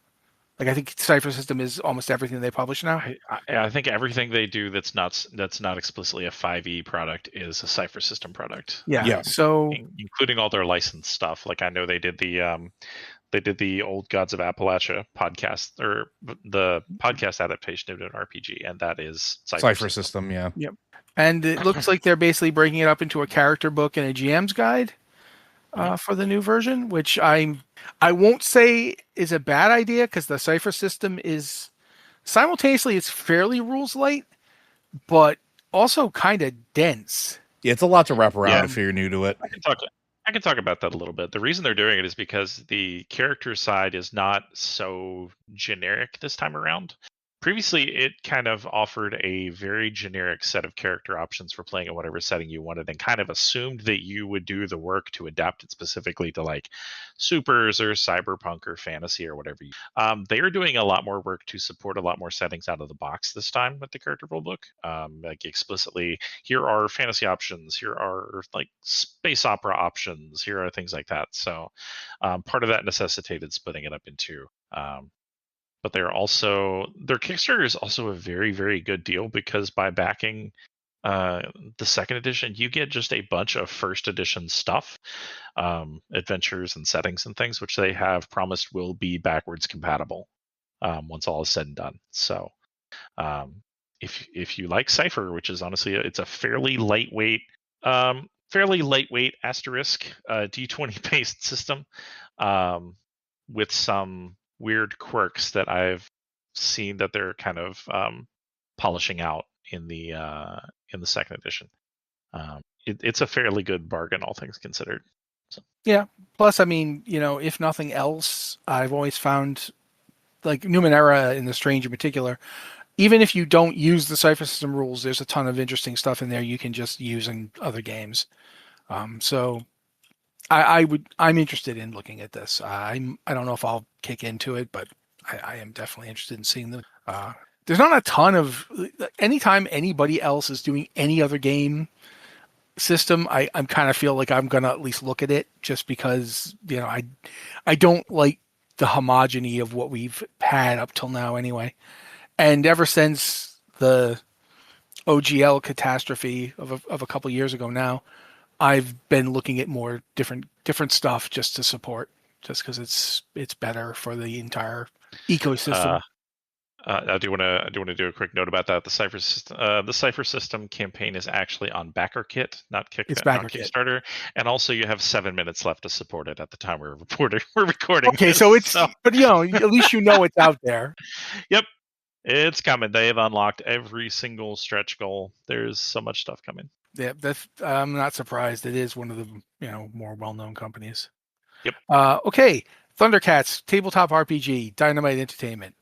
Like I think Cypher System is almost everything they publish now. I think everything they do that's not explicitly a 5e product is a Cypher System product. Yeah. So including all their licensed stuff. Like I know they did the Old Gods of Appalachia podcast, or the podcast adaptation of an RPG, and that is Cypher System. Yeah. Yep. And it looks like they're basically breaking it up into a character book and a GM's guide. for the new version, which I won't say is a bad idea because the cipher system is simultaneously it's fairly rules light, but also kind of dense. Yeah, it's a lot to wrap around Yeah. if you're new to it. I can talk about that a little bit. The reason they're doing it is because the character side is not so generic this time around. Previously, it kind of offered a very generic set of character options for playing in whatever setting you wanted and kind of assumed that you would do the work to adapt it specifically to like supers or cyberpunk or fantasy or whatever. They are doing a lot more work to support a lot more settings out of the box this time with the character rulebook. Like explicitly, here are fantasy options, here are like space opera options, here are things like that. So part of that necessitated splitting it up in two. But their Kickstarter is also a very, very good deal because by backing the second edition, you get just a bunch of first edition stuff, adventures and settings and things, which they have promised will be backwards compatible once all is said and done. So if you like Cypher, which is honestly it's a fairly lightweight asterisk D20 based system with some weird quirks that I've seen that they're kind of polishing out in the second edition. It's a fairly good bargain, all things considered. So. Yeah. Plus, I mean, if nothing else, I've always found like Numenera in The Strange in particular, even if you don't use the Cypher System rules, there's a ton of interesting stuff in there you can just use in other games. So I'm interested in looking at this. I don't know if I'll kick into it, but I am definitely interested in seeing the. There's not a ton of. Anytime anybody else is doing any other game system, I'm kind of feel like I'm gonna at least look at it just because I don't like the homogeny of what we've had up till now anyway, and ever since the OGL catastrophe of a couple years ago now. I've been looking at more different stuff just to support, just because it's better for the entire ecosystem. I do want to do a quick note about that. The Cypher System campaign is actually on BackerKit, not Kickstarter, and also you have 7 minutes left to support it at the time we're recording. Okay, this, so but at least it's out there. Yep, it's coming. They have unlocked every single stretch goal. There's so much stuff coming. Yeah, I'm not surprised. It is one of the more well-known companies. Yep. Okay, Thundercats tabletop RPG, Dynamite Entertainment.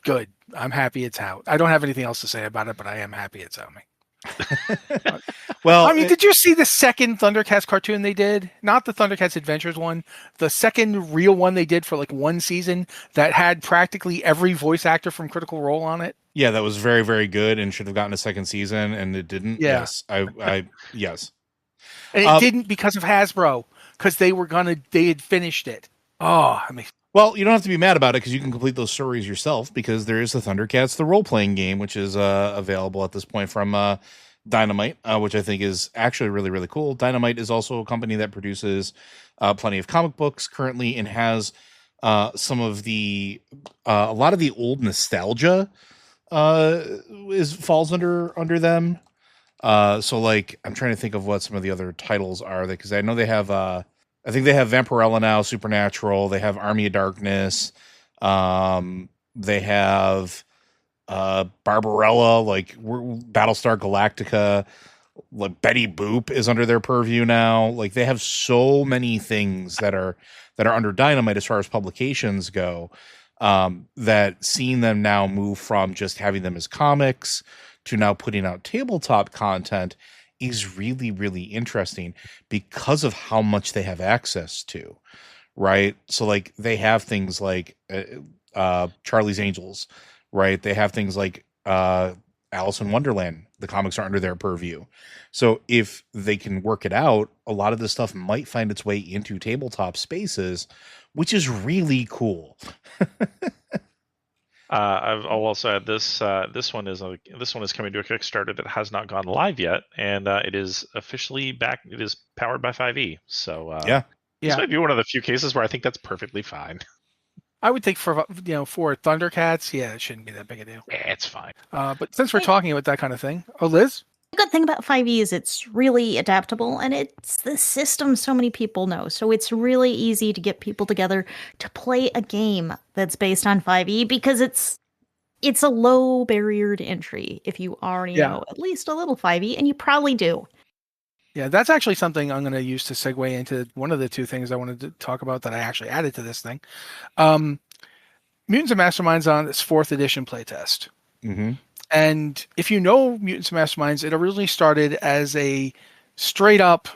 Good. I'm happy it's out. I don't have anything else to say about it, but I am happy it's out. Well, I mean, did you see the second Thundercats cartoon they did? Not the Thundercats Adventures one. The second real one they did for like one season that had practically every voice actor from Critical Role on it. Yeah, that was very, very good and should have gotten a second season, and it didn't. Yeah. Yes, yes. And it didn't because of Hasbro, because they had finished it. Oh, I mean. Well, you don't have to be mad about it because you can complete those stories yourself because there is the Thundercats, the role-playing game, which is available at this point from Dynamite, which I think is actually really, really cool. Dynamite is also a company that produces plenty of comic books currently and has some of the a lot of the old nostalgia falls under them. So like I'm trying to think of what some of the other titles are because I know they have I think they have Vampirella now, Supernatural, they have Army of Darkness, they have Barbarella, like Battlestar Galactica, like Betty Boop is under their purview now. Like they have so many things that are under Dynamite as far as publications go. That seeing them now move from just having them as comics to now putting out tabletop content is really, really interesting because of how much they have access to, right? So like they have things like Charlie's Angels, right? They have things like Alice in Wonderland. The comics are under their purview. So if they can work it out, a lot of this stuff might find its way into tabletop spaces, which is really cool. I'll also add this. This one is coming to a Kickstarter that has not gone live yet, and it is officially back. It is powered by 5e. So this might be one of the few cases where I think that's perfectly fine. I would think for Thundercats, it shouldn't be that big a deal. Yeah, it's fine. But since we're talking about that kind of thing, Liz? The good thing about 5e is it's really adaptable, and it's the system so many people know. So it's really easy to get people together to play a game that's based on 5e because it's a low barrier to entry if you already know at least a little 5e, and you probably do. Yeah, that's actually something I'm going to use to segue into one of the two things I wanted to talk about that I actually added to this thing. Mutants and Masterminds on its 4th edition playtest. Mm-hmm. And if you know Mutants and Masterminds, it originally started as a straight up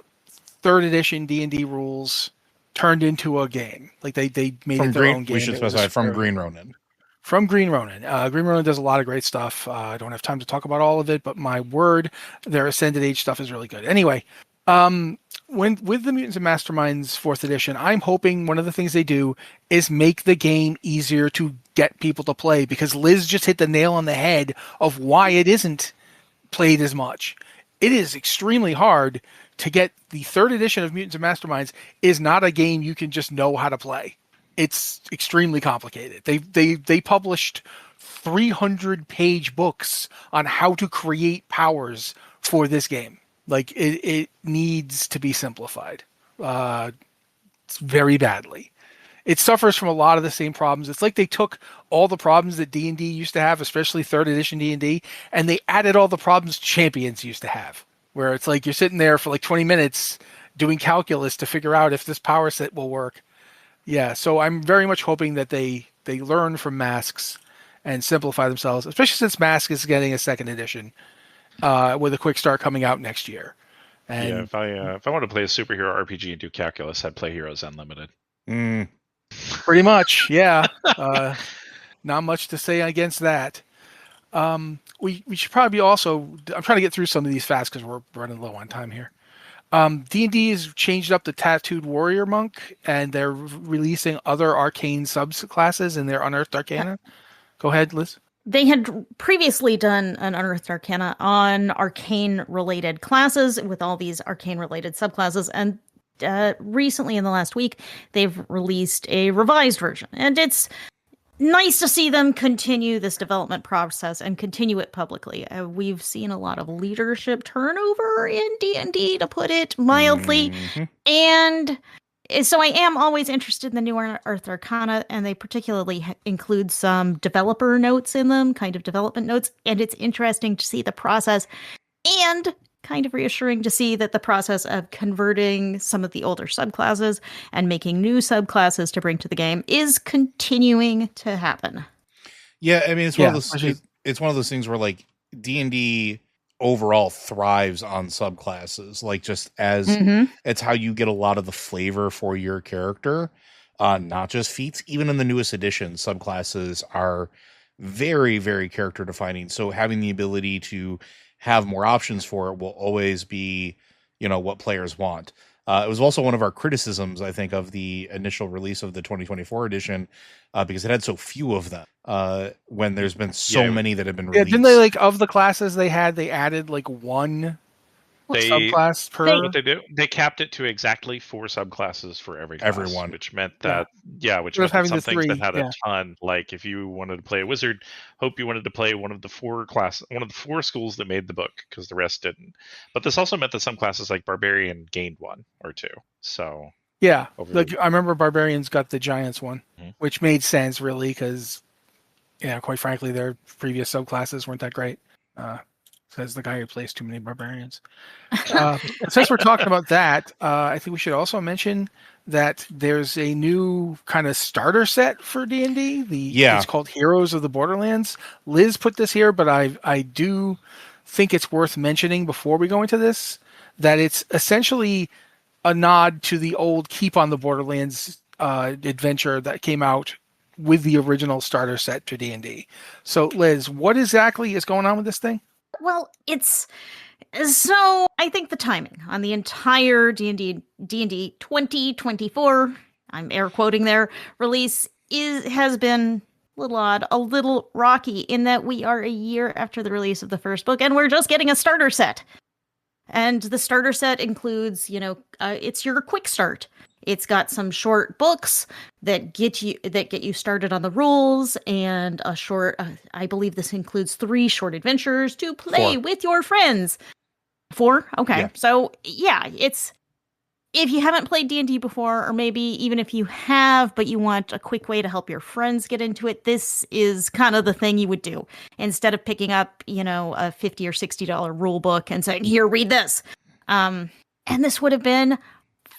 3rd edition D&D rules turned into a game. Like they made it their own game. We should specify from Green Ronin. From Green Ronin. Green Ronin does a lot of great stuff. I don't have time to talk about all of it, but my word, their Ascended Age stuff is really good. Anyway, with the Mutants and Masterminds 4th edition, I'm hoping one of the things they do is make the game easier to get people to play, because Liz just hit the nail on the head of why it isn't played as much. It is extremely hard to get. The 3rd edition of Mutants and Masterminds is not a game you can just know how to play. It's extremely complicated. They published 300-page books on how to create powers for this game. Like it needs to be simplified. Very badly. It suffers from a lot of the same problems. It's like they took all the problems that D&D used to have, especially 3rd edition D&D, and they added all the problems Champions used to have. Where it's like you're sitting there for like 20 minutes doing calculus to figure out if this power set will work. Yeah, so I'm very much hoping that they learn from Masks and simplify themselves, especially since Mask is getting a 2nd edition with a quick start coming out next year. And if I wanted to play a superhero RPG and do calculus, I'd play Heroes Unlimited. Pretty much, yeah. Not much to say against that. We should probably also. I'm trying to get through some of these fast because we're running low on time here. D&D has changed up the Tattooed Warrior Monk, and they're releasing other arcane subclasses in their Unearthed Arcana. Go ahead, Liz. They had previously done an Unearthed Arcana on arcane-related classes with all these arcane-related subclasses, and recently in the last week, they've released a revised version. And it's nice to see them continue this development process and continue it publicly. We've seen a lot of leadership turnover in D&D, to put it mildly. Mm-hmm. And so I am always interested in the new Unearthed Arcana, and they particularly include some developer notes in them, kind of development notes. And it's interesting to see the process, and kind of reassuring to see that the process of converting some of the older subclasses and making new subclasses to bring to the game is continuing to happen. Yeah, I mean, it's one of those. It's one of those things where like D&D overall thrives on subclasses, like just as it's how you get a lot of the flavor for your character, not just feats. Even in the newest edition, subclasses are very, very character defining. So having the ability to have more options for it will always be, what players want. It was also one of our criticisms, I think, of the initial release of the 2024 edition, because it had so few of them, when there's been so many that have been released. Yeah, didn't they, of the classes they had, they added one subclass per? What they do? They capped it to exactly 4 subclasses for everyone, which meant that some things that had a ton. Like if you wanted to play a wizard, hope you wanted to play one of the 4 schools that made the book, because the rest didn't. But this also meant that some classes like Barbarian gained 1 or 2. So yeah, I remember Barbarians got the Giants one, which made sense really, because quite frankly, their previous subclasses weren't that great. Says the guy who plays too many barbarians. Since we're talking about that, I think we should also mention that there's a new kind of starter set for D&D. It's called Heroes of the Borderlands. Liz put this here, but I do think it's worth mentioning before we go into this, that it's essentially a nod to the old Keep on the Borderlands adventure that came out with the original starter set to D&D. So Liz, what exactly is going on with this thing? Well, I think the timing on the entire D&D 2024, I'm air quoting there, release has been a little odd, a little rocky, in that we are a year after the release of the first book, and we're just getting a starter set. And the starter set includes, it's your quick start. It's got some short books that get you started on the rules, and a short. I believe this includes 3 short adventures to play with your friends. 4? Okay. Yeah. So, yeah, it's if you haven't played D&D before, or maybe even if you have, but you want a quick way to help your friends get into it, this is kind of the thing you would do. Instead of picking up, a $50 or $60 rule book and saying, here, read this. And this would have been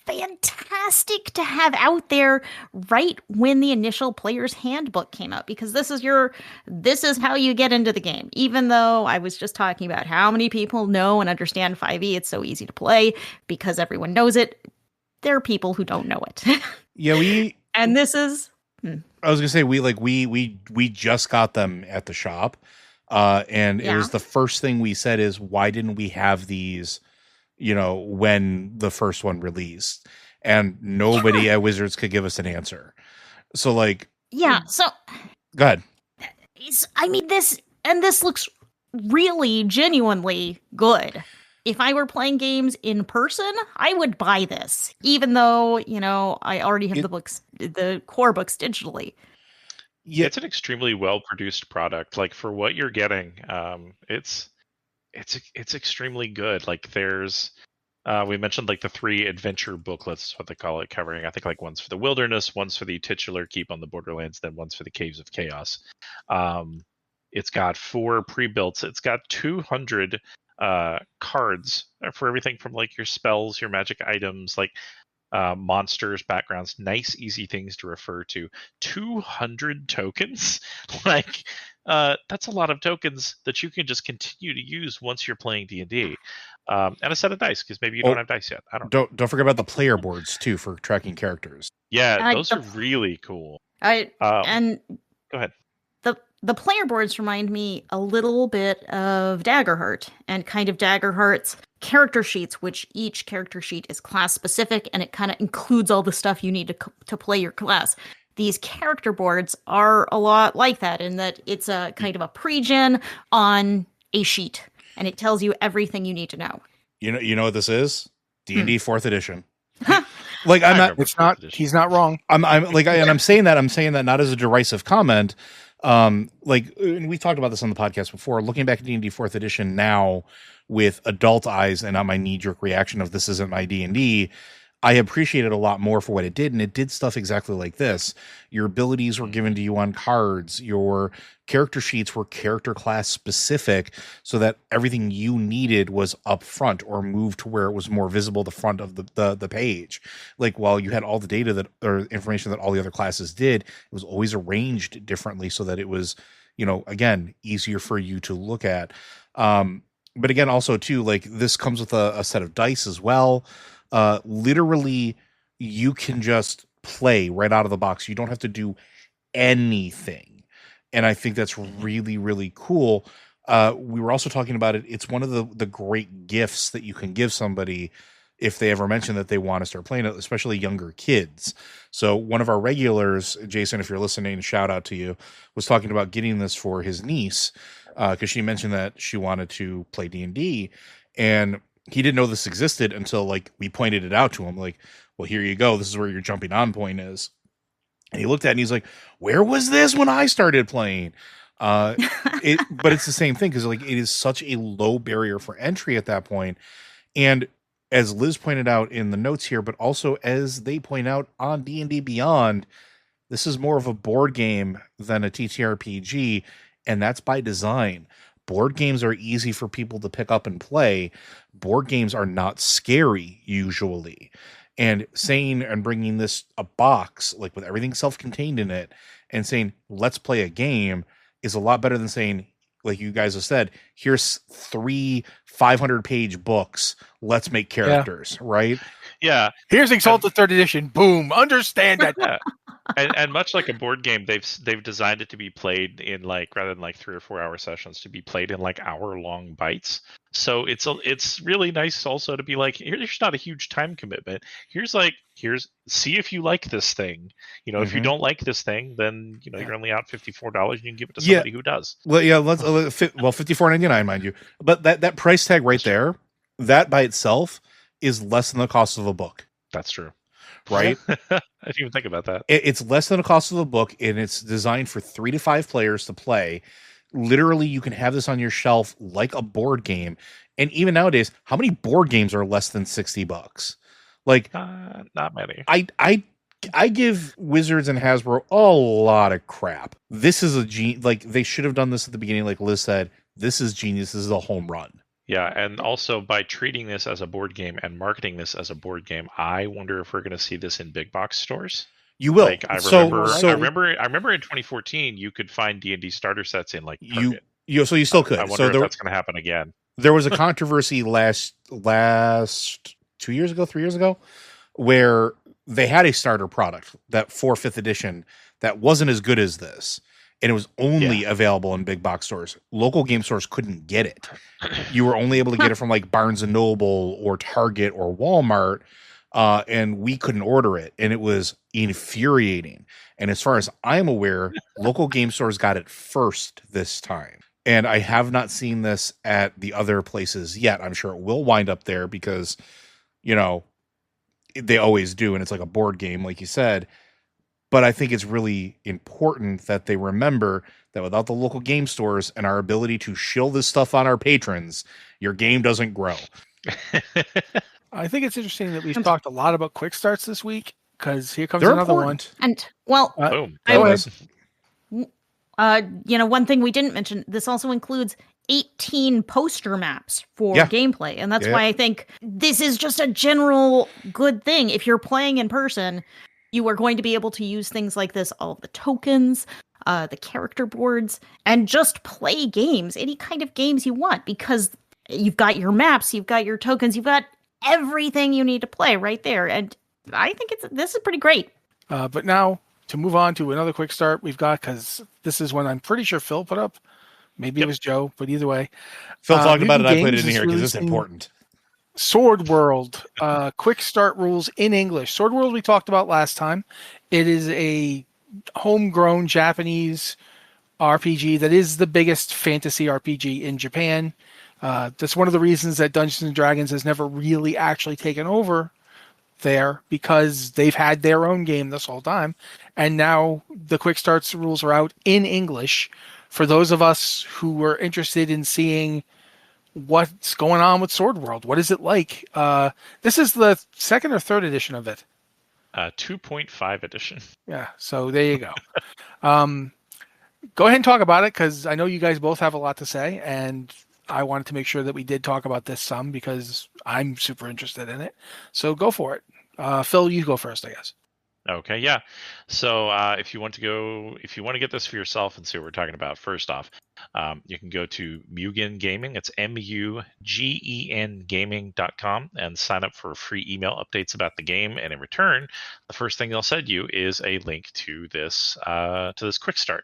fantastic to have out there right when the initial player's handbook came out, because this is how you get into the game. Even though I was just talking about how many people know and understand 5e, it's so easy to play because everyone knows it. There are people who don't know it. Yeah, and this is I was gonna say we just got them at the shop, and it was the first thing we said is, why didn't we have these, when the first one released? And nobody at Wizards could give us an answer. So so go ahead. I mean, this looks really genuinely good. If I were playing games in person, I would buy this, even though, I already have the core books digitally. Yeah, it's an extremely well-produced product. Like, for what you're getting, it's extremely good. Like, there's we mentioned like the 3 adventure booklets is what they call it, covering I think like one's for the wilderness, one's for the titular keep on the borderlands, then one's for the caves of chaos. It's got 4 pre-builts. It's got 200 cards for everything from like your spells, your magic items, like monsters, backgrounds, nice easy things to refer to. 200 tokens. Like that's a lot of tokens that you can just continue to use once you're playing D&D. And a set of dice, because maybe you don't have dice yet. Don't forget about the player boards too for tracking characters. Yeah, those are really cool. And go ahead. The player boards remind me a little bit of Daggerheart, and kind of Daggerheart's character sheets, which each character sheet is class specific, and it kind of includes all the stuff you need to play your class. These character boards are a lot like that, in that it's a kind of a pre-gen on a sheet, and it tells you everything you need to know. You know what this is? D&D 4th edition. Like, I'm not. It's not. He's not wrong. I'm saying that not as a derisive comment. And we talked about this on the podcast before. Looking back at D&D 4th edition now with adult eyes and not my knee-jerk reaction of this isn't my D&D, I appreciate it a lot more for what it did, and it did stuff exactly like this. Your abilities were given to you on cards. Your character sheets were character class specific, so that everything you needed was up front or moved to where it was more visible the front of the page. Like, while you had all the data or information that all the other classes did, it was always arranged differently so that it was, again, easier for you to look at. But again, also too, like, this comes with a set of dice as well. Literally, you can just play right out of the box. You don't have to do anything. And I think that's really, really cool. We were also talking about it. It's one of the great gifts that you can give somebody if they ever mention that they want to start playing it, especially younger kids. So one of our regulars, Jason, if you're listening, shout out to you, was talking about getting this for his niece, because she mentioned that she wanted to play D&D, and he didn't know this existed until we pointed it out to him. Like, well, here you go. This is where your jumping on point is. And he looked at it and he's like, where was this when I started playing? But it's the same thing, because it is such a low barrier for entry at that point. And as Liz pointed out in the notes here, but also as they point out on D&D Beyond, this is more of a board game than a TTRPG, and that's by design. Board games are easy for people to pick up and play. Board games are not scary usually. And saying and bringing this a box, like with everything self-contained in it, and saying, let's play a game, is a lot better than saying, like you guys have said, here's 3 500-page books. Let's make characters, right? Yeah. Here's Exalted 3rd Edition. Boom. Understand that. Yeah. And much like a board game, they've designed it to be played in rather than 3 or 4 hour sessions, to be played in hour-long bites. So it's really nice also to be here's not a huge time commitment. Here's see if you like this thing. If you don't like this thing, then you're only out $54. You can give it to somebody who does. Well, yeah, $54.99, mind you. But that price tag right there, that by itself is less than the cost of a book. That's true. Right? I didn't even think about that. It's less than the cost of the book, and it's designed for 3 to 5 players to play. Literally, you can have this on your shelf like a board game, And even nowadays, how many board games are less than $60? Like, not many. I give Wizards and Hasbro a lot of crap. This is like they should have done this at the beginning, like Liz said. This is genius. This is a home run. Yeah, and also by treating this as a board game and marketing this as a board game, I wonder if we're going to see this in big box stores. You will. Like I remember in 2014 you could find D&D starter sets in like Target. So you still could. I wonder if that's going to happen again. There was a controversy last 2 years ago, 3 years ago, where they had a starter product that for 5th edition that wasn't as good as this, and it was only available in big box stores. Local game stores couldn't get it. You were only able to get it from like Barnes and Noble or Target or Walmart, and we couldn't order it, and it was infuriating. And as far as I'm aware, local game stores got it first this time. And I have not seen this at the other places yet. I'm sure it will wind up there because, you know, they always do. And it's like a board game, like you said. But I think it's really important that they remember that without the local game stores and our ability to shill this stuff on our patrons, your game doesn't grow. I think it's interesting that we've talked a lot about quick starts this week because here comes They're another important. one. And well, Boom. one thing we didn't mention, this also includes 18 poster maps for gameplay. And that's why I think this is just a general good thing. If you're playing in person, you are going to be able to use things like this, all of the tokens, the character boards, and just play games, any kind of games you want, because you've got your maps, you've got your tokens, you've got everything you need to play right there. And I think this is pretty great. But now, to move on to another quick start we've got, because this is one I'm pretty sure Phil put up. Maybe it was Joe, but either way. Phil talked about it. I put it in here because it's important. Sword World, quick start rules in English. Sword World we talked about last time. It is a homegrown Japanese RPG that is the biggest fantasy RPG in Japan. That's one of the reasons that Dungeons and Dragons has never really actually taken over there, because they've had their own game this whole time. And now the quick starts rules are out in English for those of us who were interested in seeing what's going on with Sword World. What is it like? This is the 2nd or 3rd edition of it. 2.5 edition. Yeah, so there you go. Go ahead and talk about it, because I know you guys both have a lot to say, and I wanted to make sure that we did talk about this some, because I'm super interested in it. So go for it. Phil, you go first, I guess. Okay, yeah. So if you want to get this for yourself and see what we're talking about, first off, you can go to Mugen Gaming. It's MUGEN gaming.com and sign up for free email updates about the game. And in return, the first thing they'll send you is a link to this quick start.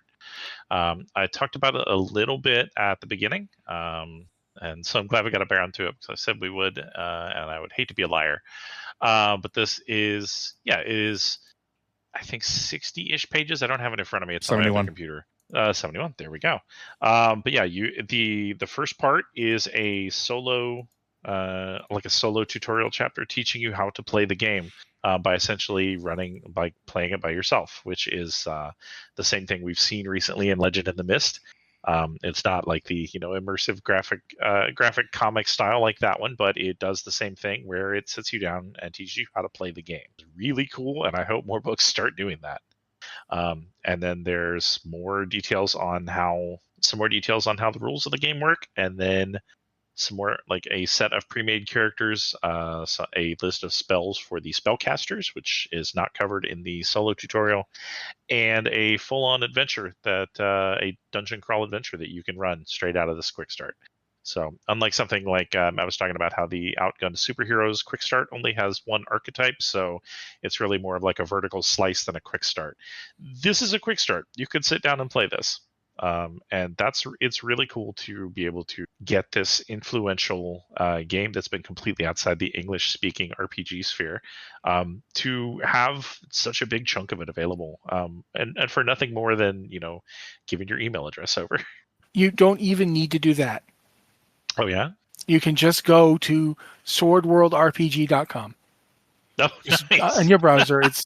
I talked about it a little bit at the beginning, and so I'm glad we got around to it, because I said we would, and I would hate to be a liar. But this is I think 60-ish pages. I don't have it in front of me. It's 71. on my computer. 71. There we go. But yeah, the first part is a solo, like a solo tutorial chapter teaching you how to play the game by playing it by yourself, which is the same thing we've seen recently in Legend in the Mist. It's not like the immersive graphic comic style like that one, but it does the same thing where it sits you down and teaches you how to play the game. It's really cool, and I hope more books start doing that. And then there's some more details on how the rules of the game work, and then some more, like a set of pre-made characters, so a list of spells for the spellcasters, which is not covered in the solo tutorial, and a full-on adventure a dungeon crawl adventure that you can run straight out of this quick start. So unlike something like I was talking about how the Outgunned Superheroes quick start only has one archetype, so it's really more of like a vertical slice than a quick start. This is a quick start. You could sit down and play this. And it's really cool to be able to get this influential game that's been completely outside the English-speaking RPG sphere, to have such a big chunk of it available, and for nothing more than giving your email address over. You don't even need to do that. Oh yeah, you can just go to swordworldrpg.com. Oh, nice. In your browser. It's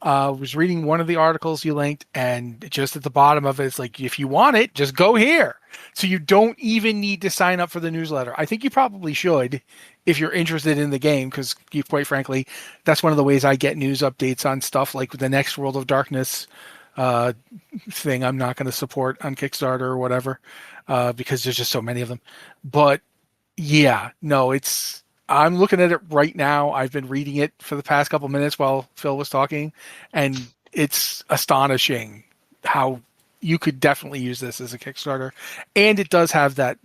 Was reading one of the articles you linked, and just at the bottom of it, it's like, if you want it, just go here. So you don't even need to sign up for the newsletter. I think you probably should if you're interested in the game, because quite frankly, that's one of the ways I get news updates on stuff like the next World of Darkness thing I'm not going to support on Kickstarter or whatever, because there's just so many of them. But yeah, no, I'm looking at it right now. I've been reading it for the past couple minutes while Phil was talking, and it's astonishing how you could definitely use this as a Kickstarter. And it does have that,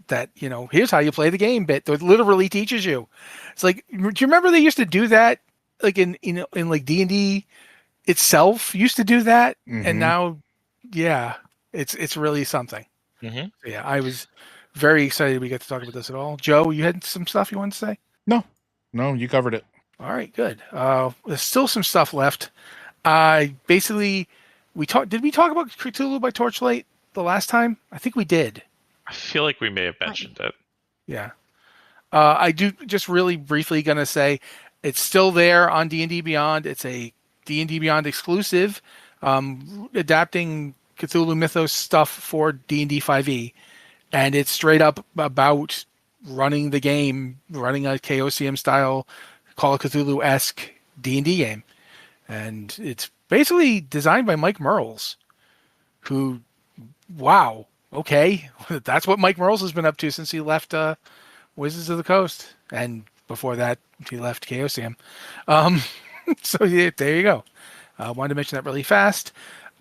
here's how you play the game bit that literally teaches you. It's like, do you remember they used to do that? Like in like D&D itself used to do that. Mm-hmm. And now, yeah, it's really something. Mm-hmm. So yeah, I was very excited we get to talk about this at all. Joe, you had some stuff you wanted to say? No, you covered it. All right, good. There's still some stuff left. Basically, did we talk about Cthulhu by Torchlight the last time? I think we did. I feel like we may have mentioned it. Yeah. I do just really briefly going to say it's still there on D&D Beyond. It's a D&D Beyond exclusive, adapting Cthulhu Mythos stuff for D&D 5e. And it's straight up about running the game, running a KOCM style Call of Cthulhu-esque D&D game. And it's basically designed by Mike Mearls, who, wow, okay. That's what Mike Mearls has been up to since he left Wizards of the Coast. And before that, he left KOCM. So yeah, there you go. I wanted to mention that really fast.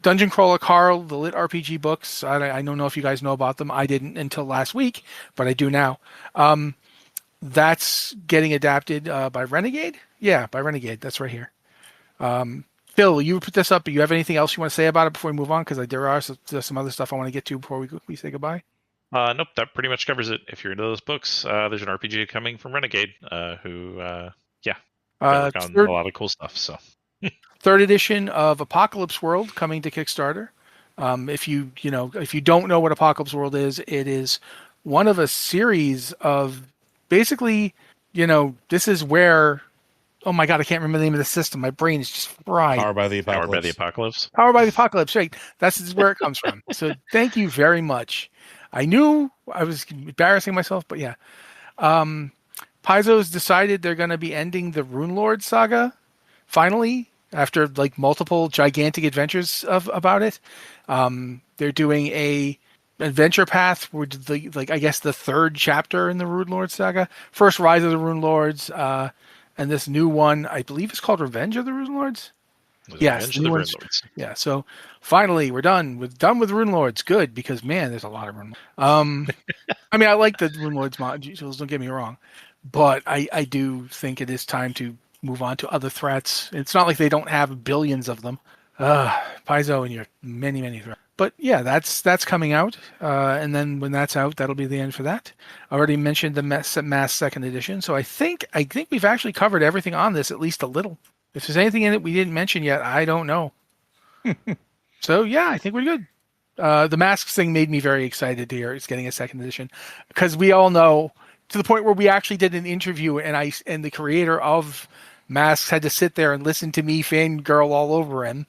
Dungeon Crawler Carl, the Lit RPG books. I don't know if you guys know about them. I didn't until last week, but I do now. That's getting adapted by Renegade. Yeah, by Renegade. That's right here. Phil, you put this up, but you have anything else you want to say about it before we move on? Because there's some other stuff I want to get to before we say goodbye. Nope, that pretty much covers it. If you're into those books, there's an RPG coming from Renegade, who work on a lot of cool stuff. So, third edition of Apocalypse World coming to Kickstarter. If you don't know what Apocalypse World is, it is one of a series of basically, this is where. Oh my God, I can't remember the name of the system. My brain is just fried. Powered by the Apocalypse. Powered by the Apocalypse, right. That's where it comes from. So thank you very much. I knew I was embarrassing myself, but yeah. Paizo's decided they're going to be ending the Runelord saga, finally, after like multiple gigantic adventures about it. They're doing a adventure path with the third chapter in the Runelord saga. First Rise of the Runelords, and this new one, I believe it's called Revenge of the Runelords. Yes. Revenge of the Runelords. Yeah, so finally we're done with Runelords. Good, because man, there's a lot of Runelords. I mean, I like the Runelords modules, don't get me wrong. But I do think it is time to move on to other threats. It's not like they don't have billions of them. Paizo and your many, many threats. But yeah, that's coming out. And then when that's out, that'll be the end for that. I already mentioned the Mass 2nd Edition. So I think we've actually covered everything on this, at least a little. If there's anything in it we didn't mention yet, I don't know. So yeah, I think we're good. The Masks thing made me very excited to hear it's getting a 2nd edition, because we all know, to the point where we actually did an interview, and the creator of Masks had to sit there and listen to me fangirl all over him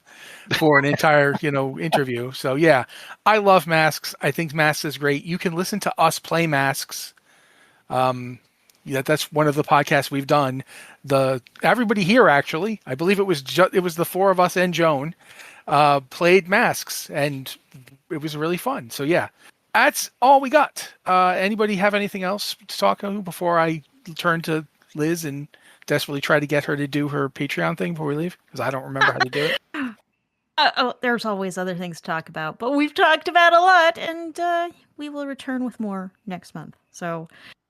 for an entire interview. So yeah, I love Masks. I think Masks is great. You can listen to us play Masks. That's one of the podcasts we've done. Everybody here, actually, I believe it was the four of us and Joan played Masks, and it was really fun. So yeah, that's all we got. Anybody have anything else to talk about before I turn to Liz and desperately try to get her to do her Patreon thing before we leave? Because I don't remember how to do it. There's always other things to talk about, but we've talked about a lot, and we will return with more next month. So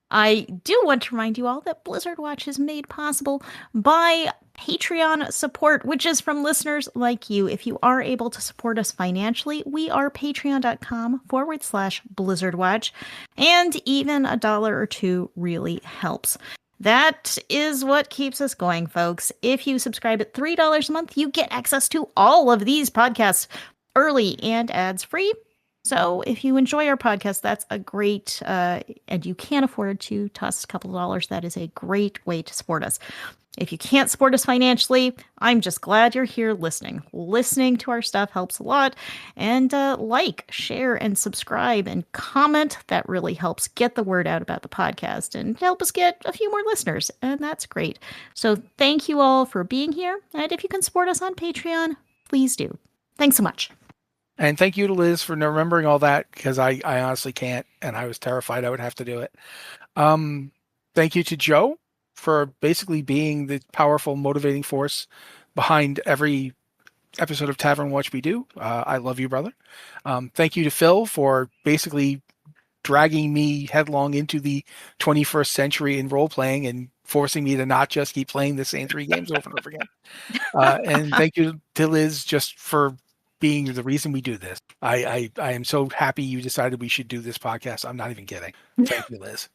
I do want to remind you all that Blizzard Watch is made possible by Patreon support, which is from listeners like you. If you are able to support us financially, we are patreon.com/BlizzardWatch, and even $1 or $2 really helps. That is what keeps us going, folks. If you subscribe at $3 a month, you get access to all of these podcasts early and ads-free. So if you enjoy our podcast, that's a great, and you can afford to toss a couple of dollars, that is a great way to support us. If you can't support us financially, I'm just glad you're here listening. Listening to our stuff helps a lot. And like, share, and subscribe and comment. That really helps get the word out about the podcast and help us get a few more listeners. And that's great. So thank you all for being here. And if you can support us on Patreon, please do. Thanks so much. And thank you to Liz for remembering all that, because I honestly can't, and I was terrified I would have to do it. Thank you to Joe for basically being the powerful motivating force behind every episode of Tavern Watch we do. I love you, brother. Thank you to Phil for basically dragging me headlong into the 21st century in role-playing and forcing me to not just keep playing the same 3 games over and over again. And thank you to Liz just for being the reason we do this. I am so happy you decided we should do this podcast. I'm not even kidding. Thank you, Liz.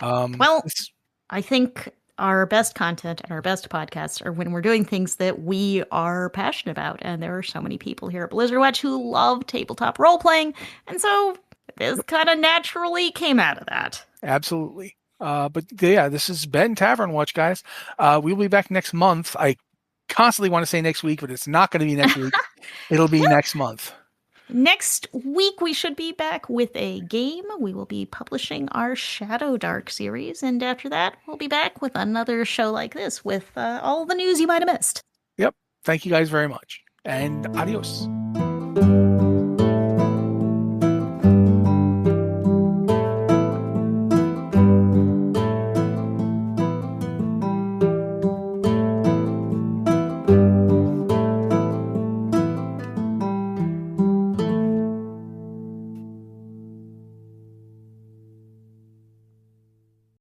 I think our best content and our best podcasts are when we're doing things that we are passionate about. And there are so many people here at Blizzard Watch who love tabletop role-playing. And so this kind of naturally came out of that. Absolutely. But yeah, this has been Tavern Watch, guys. We'll be back next month. I constantly want to say next week, but it's not going to be next week. It'll be next month. Next week, we should be back with a game. We will be publishing our Shadow Dark series. And after that, we'll be back with another show like this with all the news you might have missed. Yep. Thank you guys very much. And adios.